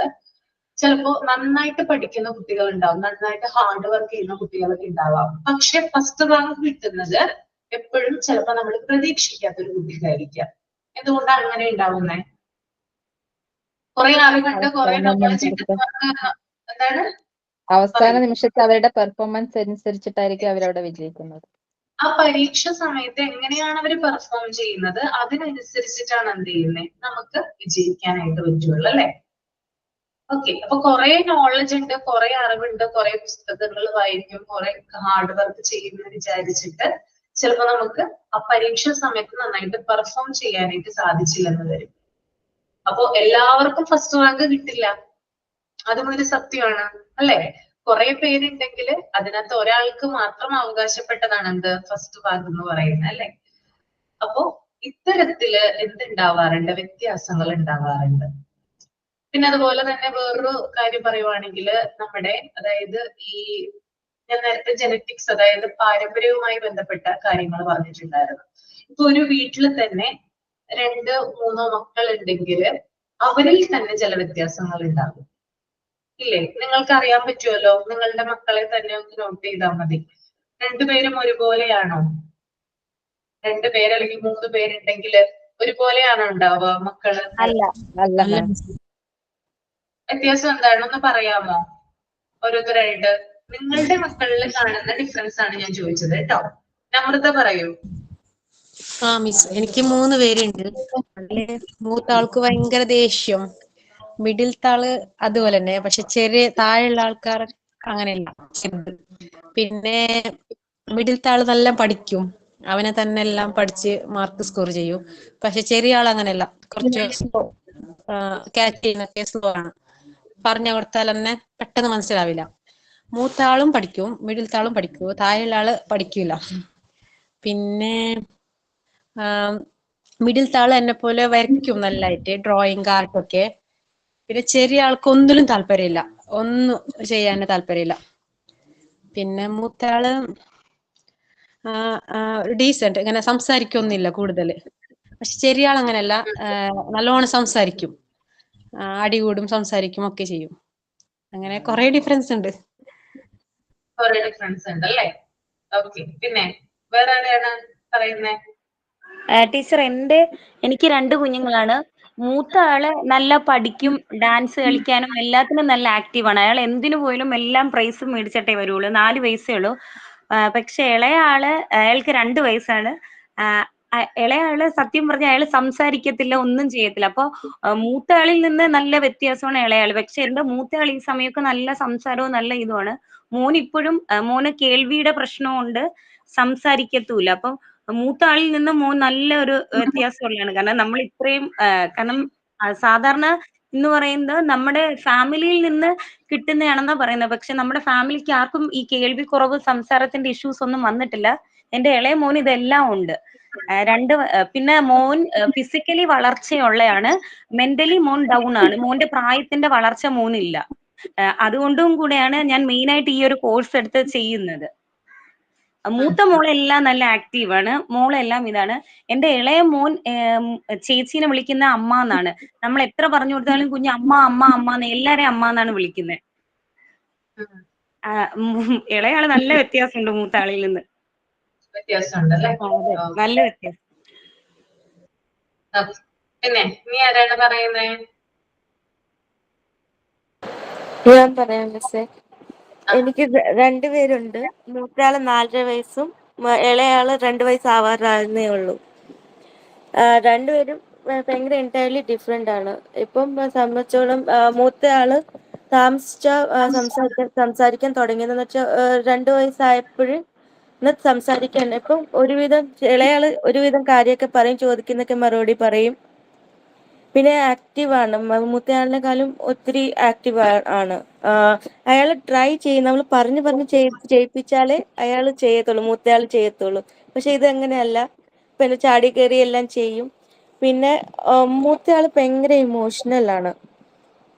ചിലപ്പോ നന്നായിട്ട് പഠിക്കുന്ന കുട്ടികൾ ഉണ്ടാവും, നന്നായിട്ട് ഹാർഡ് വർക്ക് ചെയ്യുന്ന കുട്ടികളൊക്കെ ഉണ്ടാവാം. പക്ഷെ ഫസ്റ്റ് റാങ്ക് കിട്ടുന്നത് എപ്പോഴും ചിലപ്പോ നമ്മൾ പ്രതീക്ഷിക്കാത്തൊരു കുട്ടിക്കായിരിക്കാം. എന്തുകൊണ്ടാണ് അങ്ങനെ ഉണ്ടാവുന്നത്? കുറെ അറിവുണ്ട്, കുറെ നോളജ് ഉണ്ട്, എന്താണ് അവസാന നിമിഷത്തിൽ അവരുടെ പെർഫോമൻസ് അനുസരിച്ചിട്ടായിരിക്കും അവരവിടെ വിജയിക്കുന്നത്. ആ പരീക്ഷ സമയത്ത് എങ്ങനെയാണ് അവർ പെർഫോം ചെയ്യുന്നത് അതിനനുസരിച്ചിട്ടാണ് എന്ത് ചെയ്യുന്നത്, നമുക്ക് വിജയിക്കാനായിട്ട് പറ്റുള്ളൂ അല്ലെ? ഓക്കെ. അപ്പൊ കുറെ നോളജ് ഉണ്ട്, കുറെ അറിവുണ്ട്, കുറെ പുസ്തകങ്ങൾ വായിക്കും, കുറെ ഹാർഡ് വർക്ക് ചെയ്യുമെന്ന് വിചാരിച്ചിട്ട് ചിലപ്പോ നമുക്ക് ആ പരീക്ഷ സമയത്ത് നന്നായിട്ട് പെർഫോം ചെയ്യാനായിട്ട് സാധിച്ചില്ലെന്ന് വരും. അപ്പൊ എല്ലാവർക്കും ഫസ്റ്റ് റാങ്ക് കിട്ടില്ല, അതും ഒരു സത്യമാണ് അല്ലെ? കുറെ പേരുണ്ടെങ്കിൽ അതിനകത്ത് ഒരാൾക്ക് മാത്രം അവകാശപ്പെട്ടതാണ് എന്ത്, ഫസ്റ്റ് റാങ്ക് എന്ന് പറയുന്നത് അല്ലെ? അപ്പോ ഇത്തരത്തില് എന്തുണ്ടാവാറുണ്ട്, വ്യത്യാസങ്ങൾ ഉണ്ടാവാറുണ്ട്. പിന്നെ അതുപോലെ തന്നെ വേറൊരു കാര്യം പറയുവാണെങ്കിൽ നമ്മുടെ, അതായത് ഈ ഞാൻ നേരത്തെ ജനറ്റിക്സ്, അതായത് പാരമ്പര്യവുമായി ബന്ധപ്പെട്ട കാര്യങ്ങൾ പറഞ്ഞിട്ടുണ്ടായിരുന്നു. ഇപ്പൊ ഒരു വീട്ടിൽ തന്നെ 2-3 മക്കൾ ഉണ്ടെങ്കിൽ അവരിൽ തന്നെ ചില വ്യത്യാസങ്ങൾ ഉണ്ടാകും, ഇല്ലേ? നിങ്ങൾക്ക് അറിയാൻ പറ്റുമല്ലോ, നിങ്ങളുടെ മക്കളെ തന്നെ ഒന്ന് നോട്ട് ചെയ്താൽ മതി. 2 പേരും ഒരുപോലെയാണോ? 2 പേര് അല്ലെങ്കിൽ 3 പേരുണ്ടെങ്കിൽ ഒരുപോലെയാണോ ഉണ്ടാവുക മക്കള്? അല്ല. വ്യത്യാസം എന്താണെന്ന് പറയാമോ ഓരോരുത്തരായിട്ട്? നിങ്ങളുടെ മക്കളിൽ കാണുന്ന ഡിഫറൻസ് ആണ് ഞാൻ ചോദിച്ചത് കേട്ടോ. നമ്രത പറയൂ. ആ മിസ്, എനിക്ക് 3 പേരുണ്ട്. അതില് മൂത്ത ആൾക്ക് ഭയങ്കര ദേഷ്യം, മിഡിൽത്തെ ആള് അതുപോലെ തന്നെ, പക്ഷെ ചെറിയ താഴെയുള്ള ആൾക്കാർ അങ്ങനെയല്ല. പിന്നെ മിഡിൽത്തെ ആള് നല്ല പഠിക്കും, അവനെ തന്നെ എല്ലാം പഠിച്ച് മാർക്ക് സ്കോർ ചെയ്യും. പക്ഷെ ചെറിയ ആൾ അങ്ങനെയല്ല, കുറച്ച് ക്യാച്ച് ചെയ്യുന്നൊക്കെ സ്ലോ ആണ്. പറഞ്ഞു കൊടുത്താൽ തന്നെ പെട്ടെന്ന് മനസ്സിലാവില്ല. മൂത്ത ആളും പഠിക്കും, മിഡിൽത്തെ ആളും പഠിക്കും, താഴെയുള്ള ആള് പഠിക്കൂല. പിന്നെ മിഡിൽത്തെ ആള് എന്നെ പോലെ വരയ്ക്കും നല്ലായിട്ട്, ഡ്രോയിങ് ആർട്ടൊക്കെ. പിന്നെ ചെറിയ ആൾക്ക് ഒന്നിലും താല്പര്യമില്ല, ഒന്നും ചെയ്യാൻ താല്പര്യമില്ല. പിന്നെ മൂത്തയാള് ഡീസന്റ്, ഇങ്ങനെ സംസാരിക്കൊന്നുമില്ല കൂടുതൽ. പക്ഷെ ചെറിയ ആൾ അങ്ങനെയല്ല, നല്ലോണം സംസാരിക്കും, അടികൂടും, സംസാരിക്കും ഒക്കെ ചെയ്യും. അങ്ങനെ കുറെ ഡിഫറൻസ് ഉണ്ട്. കുറെ ഡിഫറൻസ് ഉണ്ട് അല്ലേ? ഓക്കെ, പിന്നെ വേറെ ആരെയാണ് പറയുന്നേ? ടീച്ചർ എനിക്ക് 2 കുഞ്ഞുങ്ങളാണ്. മൂത്ത ആള് നല്ല പഠിക്കും, ഡാൻസ് കളിക്കാനും എല്ലാത്തിനും നല്ല ആക്റ്റീവാണ്. അയാൾ എന്തിനു പോയാലും എല്ലാം പ്രൈസ് മേടിച്ചിട്ടേ വരുള്ളൂ. 4 വയസ്സേ ഉള്ളൂ. പക്ഷെ ഇളയ ആള്, അയാൾക്ക് 2 വയസ്സാണ്. ഇളയ ആള് സത്യം പറഞ്ഞാൽ അയാൾ സംസാരിക്കത്തില്ല, ഒന്നും ചെയ്യത്തില്ല. അപ്പൊ മൂത്ത ആളിൽ നിന്ന് നല്ല വ്യത്യാസമാണ് ഇളയാള്. പക്ഷെ എന്റെ മൂത്ത ആൾ ഈ സമയമൊക്കെ നല്ല സംസാരവും നല്ല ഇതുമാണ്. ഇപ്പോഴും മോന് കേൾവിയുടെ പ്രശ്നമുണ്ട്, സംസാരിക്കത്തുമില്ല. അപ്പൊ മൂത്ത ആളിൽ നിന്ന് മോൻ നല്ല ഒരു വ്യത്യാസമുള്ളതാണ്. കാരണം നമ്മൾ ഇത്രയും കാരണം സാധാരണ എന്ന് പറയുന്നത് നമ്മുടെ ഫാമിലിയിൽ നിന്ന് കിട്ടുന്നതാണെന്നാ പറയുന്നത്. പക്ഷെ നമ്മുടെ ഫാമിലിക്ക് ആർക്കും ഈ കേൾവിക്കുറവ്, സംസാരത്തിന്റെ ഇഷ്യൂസ് ഒന്നും വന്നിട്ടില്ല. എന്റെ ഇളയ മോൻ ഇതെല്ലാം ഉണ്ട്. പിന്നെ മോൻ ഫിസിക്കലി വളർച്ചയുള്ളയാണ്, മെന്റലി മോൻ ഡൗൺ ആണ്. മോന്റെ പ്രായത്തിന്റെ വളർച്ച മോനില്ല. അതുകൊണ്ടും കൂടെയാണ് ഞാൻ മെയിൻ ആയിട്ട് ഈ ഒരു കോഴ്സ് എടുത്ത് ചെയ്യുന്നത്. മൂത്ത മോളെല്ലാം നല്ല ആക്റ്റീവാണ്, മോളെല്ലാം ഇതാണ്. എന്റെ ഇളയ മോൻ ചേച്ചീനെ വിളിക്കുന്ന അമ്മ എന്നാണ്. നമ്മൾ എത്ര പറഞ്ഞു കൊടുത്താലും കുഞ്ഞ് അമ്മ അമ്മ അമ്മ എന്ന് എല്ലാരെയും അമ്മ എന്നാണ് വിളിക്കുന്നത്. ഇളയാള് നല്ല വ്യത്യാസമുണ്ട് മൂത്ത ആളിൽ നിന്ന്. വ്യത്യാസമുണ്ടല്ലേ? നല്ല വ്യത്യാസം. പിന്നെ നീ ആരാണ് പറയുന്നേ? ഞാൻ പറയാം മിസ്സേ. എനിക്ക് 2 പേരുണ്ട്. മൂത്തയാള് 4.5 വയസ്സും ഇളയാള് 2 വയസ്സാവാറാകുന്നേ ഉള്ളൂ. 2 പേരും ഭയങ്കര എൻറ്റയർലി ഡിഫറെന്റ് ആണ്. ഇപ്പം സംബന്ധിച്ചോളം മൂത്തയാള് സംസാരിക്കാൻ തുടങ്ങിയതെന്ന് വെച്ചാൽ 2 വയസ്സായപ്പോഴും സംസാരിക്കാൻ. ഇപ്പം ഇളയാള് ഒരുവിധം കാര്യമൊക്കെ പറയും, ചോദിക്കുന്നൊക്കെ മറുപടി പറയും. പിന്നെ ആക്റ്റീവാണ്, മൂത്തയാളിനെക്കാളും ഒത്തിരി ആക്റ്റീവ് ആണ്. അയാൾ ട്രൈ ചെയ്യും, നമ്മൾ പറഞ്ഞ് ചെയ്യിപ്പിച്ചാലേ അയാൾ ചെയ്യത്തുള്ളൂ, മൂത്തയാൾ ചെയ്യത്തുള്ളൂ. പക്ഷെ ഇതങ്ങനെയല്ല, പിന്നെ ചാടി കയറി എല്ലാം ചെയ്യും. പിന്നെ മൂത്തയാൾ ഭയങ്കര ഇമോഷണൽ ആണ്.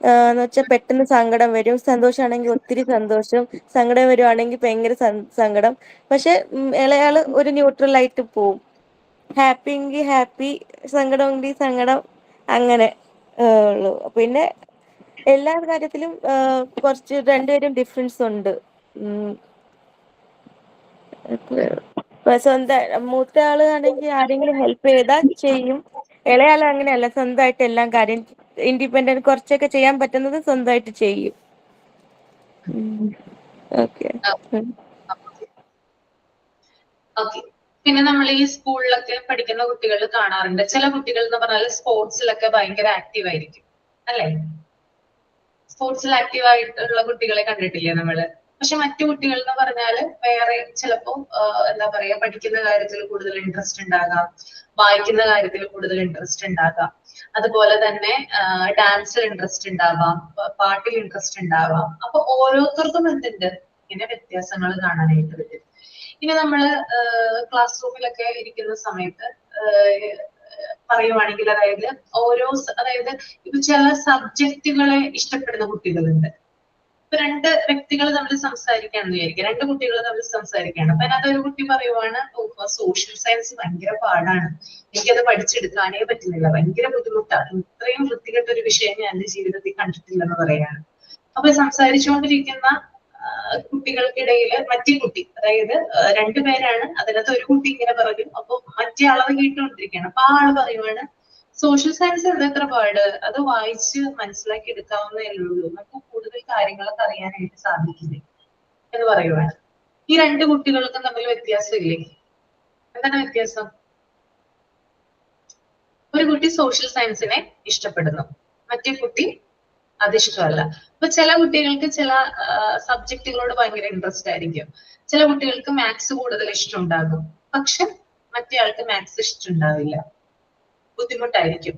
എന്ന് വെച്ചാൽ പെട്ടെന്ന് സങ്കടം വരും, സന്തോഷമാണെങ്കിൽ ഒത്തിരി സന്തോഷം, സങ്കടം വരുവാണെങ്കിൽ ഭയങ്കര സങ്കടം. പക്ഷെ ഇളയാള് ഒരു ന്യൂട്രലായിട്ട് പോവും. ഹാപ്പി എങ്കിൽ ഹാപ്പി, സങ്കടമെങ്കിൽ സങ്കടം, അങ്ങനെ ഉള്ളു. പിന്നെ എല്ലാ കാര്യത്തിലും കുറച്ച് 2 പേരും ഡിഫറൻസ് ഉണ്ട്. സ്വന്തം മൂത്ത ആള് ആണെങ്കിൽ ആരെങ്കിലും ഹെൽപ്പ് ചെയ്താൽ ചെയ്യും. ഇളയാള് അങ്ങനെയല്ല, സ്വന്തമായിട്ട് എല്ലാം കാര്യം ഇൻഡിപെൻഡന്റ്, കുറച്ചൊക്കെ ചെയ്യാൻ പറ്റുന്നത് സ്വന്തമായിട്ട് ചെയ്യും. ഓക്കെ. ഓക്കെ, പിന്നെ നമ്മൾ ഈ സ്കൂളിലൊക്കെ പഠിക്കുന്ന കുട്ടികൾ കാണാറുണ്ട്, ചില കുട്ടികൾ എന്ന് പറഞ്ഞാൽ സ്പോർട്സിലൊക്കെ ഭയങ്കര ആക്റ്റീവ് ആയിരിക്കും അല്ലെ? സ്പോർട്സിൽ ആക്റ്റീവ് ആയിട്ടുള്ള കുട്ടികളെ കണ്ടിട്ടില്ലേ നമ്മള്? പക്ഷെ മറ്റു കുട്ടികൾ എന്ന് പറഞ്ഞാല് വേറെ ചിലപ്പോ എന്താ പറയാ, പഠിക്കുന്ന കാര്യത്തിൽ കൂടുതൽ ഇൻട്രസ്റ്റ് ഉണ്ടാകാം, വായിക്കുന്ന കാര്യത്തിൽ കൂടുതൽ ഇൻട്രസ്റ്റ് ഉണ്ടാകാം, അതുപോലെ തന്നെ ഡാൻസിൽ ഇൻട്രസ്റ്റ് ഉണ്ടാവാം, പാട്ടിൽ ഇൻട്രസ്റ്റ് ഉണ്ടാവാം. അപ്പൊ ഓരോരുത്തർക്കും എന്തുണ്ട്, ഇങ്ങനെ വ്യത്യാസങ്ങൾ കാണാനായിട്ട് പറ്റും. ഇനി നമ്മള് ക്ലാസ് റൂമിലൊക്കെ ഇരിക്കുന്ന സമയത്ത് പറയുവാണെങ്കിൽ, അതായത് ഇപ്പൊ ചില സബ്ജക്റ്റുകളെ ഇഷ്ടപ്പെടുന്ന കുട്ടികളുണ്ട്. ഇപ്പൊ 2 വ്യക്തികൾ തമ്മിൽ സംസാരിക്കാന്ന് വിചാരിക്കുക, 2 കുട്ടികൾ തമ്മിൽ സംസാരിക്കുകയാണ്. അപ്പൊ അതിനകത്ത് ഒരു കുട്ടി പറയുവാണ്, സോഷ്യൽ സയൻസ് ഭയങ്കര പാടാണ്, എനിക്കത് പഠിച്ചെടുക്കാനേ പറ്റുന്നില്ല, ഭയങ്കര ബുദ്ധിമുട്ടാണ്, ഇത്രയും വൃത്തികെട്ട ഒരു വിഷയം ഞാൻ എന്റെ ജീവിതത്തിൽ കണ്ടിട്ടില്ലെന്ന് പറയാണ്. അപ്പൊ സംസാരിച്ചുകൊണ്ടിരിക്കുന്ന കുട്ടികൾക്കിടയിൽ മറ്റേ കുട്ടി, അതായത് 2 പേരാണ്, അതിനകത്ത് ഒരു കുട്ടി ഇങ്ങനെ പറയും, അപ്പൊ മറ്റേ ആളത് കേട്ടുകൊണ്ടിരിക്കുകയാണ്. അപ്പൊ ആ ആള് പറയുവാണ്, സോഷ്യൽ സയൻസ് എത്ര പാട്, അത് വായിച്ച് മനസ്സിലാക്കി എടുക്കാവുന്നേ ഉള്ളൂ, നമുക്ക് കൂടുതൽ കാര്യങ്ങളൊക്കെ അറിയാനായിട്ട് സാധിക്കില്ലേ എന്ന് പറയുവാണ്. ഈ 2 കുട്ടികൾക്കും തമ്മിൽ വ്യത്യാസമില്ലേ? എന്താണ് വ്യത്യാസം? ഒരു കുട്ടി സോഷ്യൽ സയൻസിനെ ഇഷ്ടപ്പെടുന്നു, മറ്റേ കുട്ടി അതിഷ്ടമല്ല. അപ്പൊ ചില കുട്ടികൾക്ക് ചില സബ്ജക്റ്റുകളോട് ഭയങ്കര ഇൻട്രസ്റ്റ് ആയിരിക്കും, ചില കുട്ടികൾക്ക് മാത്സ് കൂടുതൽ ഇഷ്ടമുണ്ടാകും, പക്ഷെ മറ്റേ ആൾക്ക് മാത്സ് ഇഷ്ടമുണ്ടാവില്ല, ബുദ്ധിമുട്ടായിരിക്കും.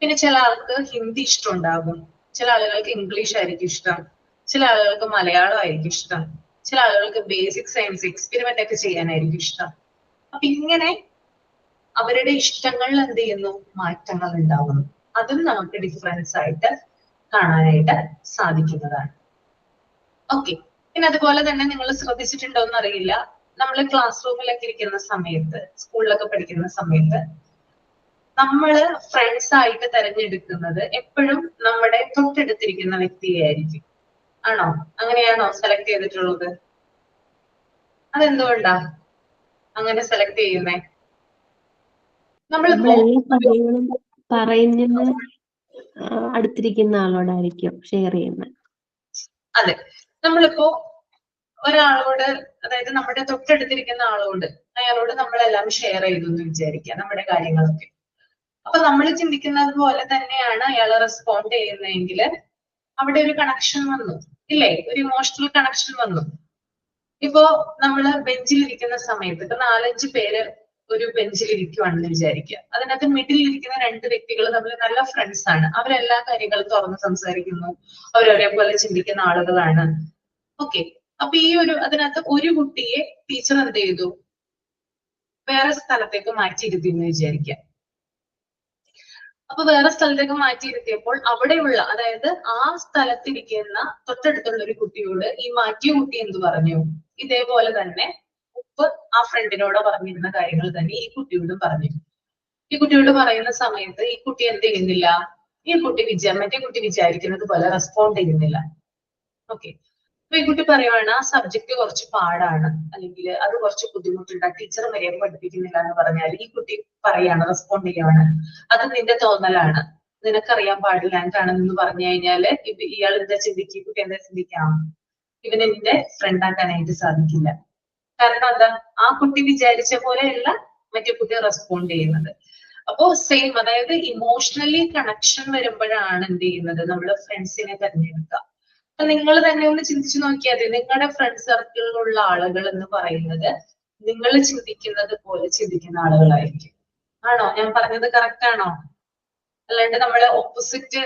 പിന്നെ ചില ആൾക്ക് ഹിന്ദി ഇഷ്ടമുണ്ടാകും, ചില ആളുകൾക്ക് ഇംഗ്ലീഷ് ആയിരിക്കും ഇഷ്ടം, ചില ആളുകൾക്ക് മലയാളം ആയിരിക്കും ഇഷ്ടം, ചില ആളുകൾക്ക് ബേസിക് സയൻസ് എക്സ്പെരിമെന്റ് ഒക്കെ ചെയ്യാനായിരിക്കും ഇഷ്ടം. അപ്പൊ ഇങ്ങനെ അവരുടെ ഇഷ്ടങ്ങളിൽ എന്ത് ചെയ്യുന്നു, മാറ്റങ്ങൾ ഉണ്ടാവുന്നു. അതും നമുക്ക് ഡിഫറൻസ് ആയിട്ട് കാണാനായിട്ട് സാധിക്കുന്നതാണ്. ഓക്കെ. പിന്നെ അതുപോലെ തന്നെ നിങ്ങൾ ശ്രദ്ധിച്ചിട്ടുണ്ടോ എന്ന് അറിയില്ല, നമ്മൾ ക്ലാസ് റൂമിലൊക്കെ ഇരിക്കുന്ന സമയത്ത്, സ്കൂളിലൊക്കെ പഠിക്കുന്ന സമയത്ത് നമ്മള് ഫ്രണ്ട്സ് ആയിട്ട് തെരഞ്ഞെടുക്കുന്നത് എപ്പോഴും നമ്മുടെ തൊട്ടടുത്തിരിക്കുന്ന വ്യക്തിയായിരിക്കും. ആണോ? അങ്ങനെയാണോ സെലക്ട് ചെയ്തിട്ടുള്ളത്? അതെന്തുകൊണ്ടാ അങ്ങനെ സെലക്ട് ചെയ്യുന്നേ? നമ്മളിപ്പോ എല്ലാ കാര്യങ്ങളും പറയുന്നത് അടുത്തിരിക്കുന്ന ആളോടായിരിക്കും ഷെയർ ചെയ്യുന്നത്. അതെ, നമ്മളിപ്പോ ഒരാളോട്, അതായത് നമ്മുടെ തൊട്ടടുത്തിരിക്കുന്ന ആളോട്, അയാളോട് നമ്മളെല്ലാം ഷെയർ ചെയ്തു എന്ന് വിചാരിക്കുക നമ്മുടെ കാര്യങ്ങളൊക്കെ. അപ്പൊ നമ്മൾ ചിന്തിക്കുന്നത് പോലെ തന്നെയാണ് അയാൾ റെസ്പോണ്ട് ചെയ്യുന്നതെങ്കിൽ അവിടെ ഒരു കണക്ഷൻ വന്നു, ഇല്ലേ? ഒരു ഇമോഷണൽ കണക്ഷൻ വന്നു. ഇപ്പോ നമ്മള് ബെഞ്ചിലിരിക്കുന്ന സമയത്ത് ഇപ്പൊ 4-5 പേര് ഒരു ബെഞ്ചിൽ ഇരിക്കുവാണെന്ന് വിചാരിക്കുക. അതിനകത്ത് മിഡിൽ ഇരിക്കുന്ന 2 വ്യക്തികൾ തമ്മിൽ നല്ല ഫ്രണ്ട്സ് ആണ്. അവരെല്ലാ കാര്യങ്ങളും തുറന്ന് സംസാരിക്കുന്നു, അവരൊരേപോലെ ചിന്തിക്കുന്ന ആളുകളാണ്. ഓക്കെ. അപ്പൊ ഈ അതിനകത്ത് ഒരു കുട്ടിയെ ടീച്ചർ എന്ത് ചെയ്തു? വേറെ സ്ഥലത്തേക്ക് മാറ്റിയിരുത്തി എന്ന് വിചാരിക്കുക. അപ്പൊ വേറെ സ്ഥലത്തേക്ക് മാറ്റിയിരുത്തിയപ്പോൾ അവിടെയുള്ള, അതായത് ആ സ്ഥലത്തിരിക്കുന്ന തൊട്ടടുത്തുള്ള ഒരു കുട്ടിയോട് ഈ മാറ്റിയ കുട്ടി എന്ത് പറഞ്ഞു? ഇതേപോലെ തന്നെ മുമ്പ് ആ ഫ്രണ്ടിനോട് പറഞ്ഞിരുന്ന കാര്യങ്ങൾ തന്നെ ഈ കുട്ടിയോട് പറഞ്ഞു. ഈ കുട്ടിയോട് പറയുന്ന സമയത്ത് ഈ കുട്ടി എന്ത് ചെയ്യുന്നില്ല? ഈ കുട്ടി മറ്റേ കുട്ടി വിചാരിക്കുന്നത് പോലെ റെസ്പോണ്ട് ചെയ്യുന്നില്ല. ഓക്കെ. അപ്പൊ ഈ കുട്ടി പറയുവാണ് ആ സബ്ജക്ട് കുറച്ച് പാടാണ്, അല്ലെങ്കിൽ അത് കുറച്ച് ബുദ്ധിമുട്ടുണ്ട്, ടീച്ചർ മര്യാദ പഠിപ്പിക്കുന്നില്ല എന്ന് പറഞ്ഞാൽ ഈ കുട്ടി പറയാണ്, റെസ്പോണ്ട് ചെയ്യുവാണ്, അത് നിന്റെ തോന്നലാണ്, നിനക്കറിയാൻ പാടില്ല എന്താണെന്ന് പറഞ്ഞു കഴിഞ്ഞാല് ഇയാൾ എന്താ ചിന്തിക്കുക? ഈ കുട്ടി എന്താ ചിന്തിക്കാം? ഇവന് നിന്റെ ഫ്രണ്ട് ആക്കാനായിട്ട് സാധിക്കില്ല. കാരണം എന്താ? ആ കുട്ടി വിചാരിച്ച പോലെയല്ല മറ്റേ കുട്ടി റെസ്പോണ്ട് ചെയ്യുന്നത്. അപ്പോ സെയിം, അതായത് ഇമോഷണലി കണക്ഷൻ വരുമ്പോഴാണ് എന്ത് ചെയ്യുന്നത്? നമ്മൾ ഫ്രണ്ട്സിനെ തെരഞ്ഞെടുക്കുക. അപ്പൊ നിങ്ങൾ തന്നെ ഒന്ന് ചിന്തിച്ചു നോക്കിയാൽ മതി, നിങ്ങളുടെ ഫ്രണ്ട് സർക്കിളിലുള്ള ആളുകൾ എന്ന് പറയുന്നത് നിങ്ങൾ ചിന്തിക്കുന്നത് പോലെ ചിന്തിക്കുന്ന ആളുകളായിരിക്കും. ആണോ? ഞാൻ പറഞ്ഞത് കറക്റ്റ് ആണോ? അല്ലാണ്ട് നമ്മളെ ഓപ്പോസിറ്റ്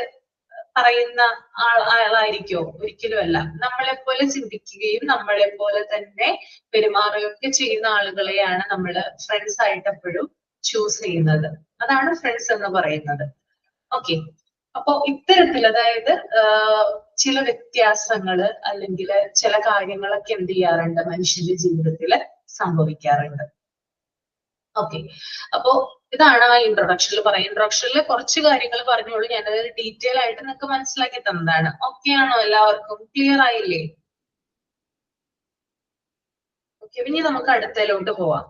പറയുന്ന ആളായിരിക്കോ? ഒരിക്കലും അല്ല. നമ്മളെ പോലെ ചിന്തിക്കുകയും നമ്മളെ പോലെ തന്നെ പെരുമാറുകയൊക്കെ ചെയ്യുന്ന ആളുകളെയാണ് നമ്മൾ ഫ്രണ്ട്സ് ആയിട്ട് എപ്പോഴും ചൂസ് ചെയ്യുന്നത്. അതാണ് ഫ്രണ്ട്സ് എന്ന് പറയുന്നത്. ഓക്കെ. അപ്പൊ ഇത്തരത്തിൽ, അതായത് ചില വ്യത്യാസങ്ങള് അല്ലെങ്കിൽ ചില കാര്യങ്ങളൊക്കെ എന്ത് ചെയ്യാറുണ്ട്? മനുഷ്യന്റെ ജീവിതത്തിൽ സംഭവിക്കാറുണ്ട്. ഓക്കെ. അപ്പോ ഇതാണ് ആ ഇൻട്രൊഡക്ഷനിൽ പറയുന്നത്. ഇൻട്രൊഡക്ഷനിൽ കുറച്ച് കാര്യങ്ങൾ പറഞ്ഞോളൂ, ഞാനത് ഡീറ്റെയിൽ ആയിട്ട് നിങ്ങൾക്ക് മനസ്സിലാക്കി തന്നതാണ്. ഓക്കെ ആണോ? എല്ലാവർക്കും ക്ലിയർ ആയില്ലേ? ഓക്കെ. ഇനി നമുക്ക് അടുത്തതിലോട്ട് പോവാം.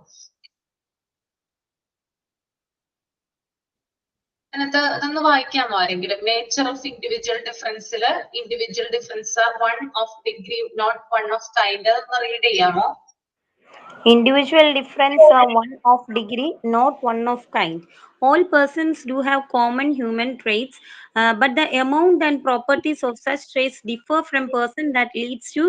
അതിനകത്ത് അതൊന്ന് വായിക്കാമോ ആരെങ്കിലും? നേച്ചർ ഓഫ് ഇൻഡിവിജ്വൽ ഡിഫറൻസില് individual difference are 1 of degree, not 1 of kind. അതൊന്ന് റീഡ് ചെയ്യാമോ? Individual difference are 1 of degree, not 1 of kind. All persons do have common human traits, but the amount and properties of such traits differ from person that leads to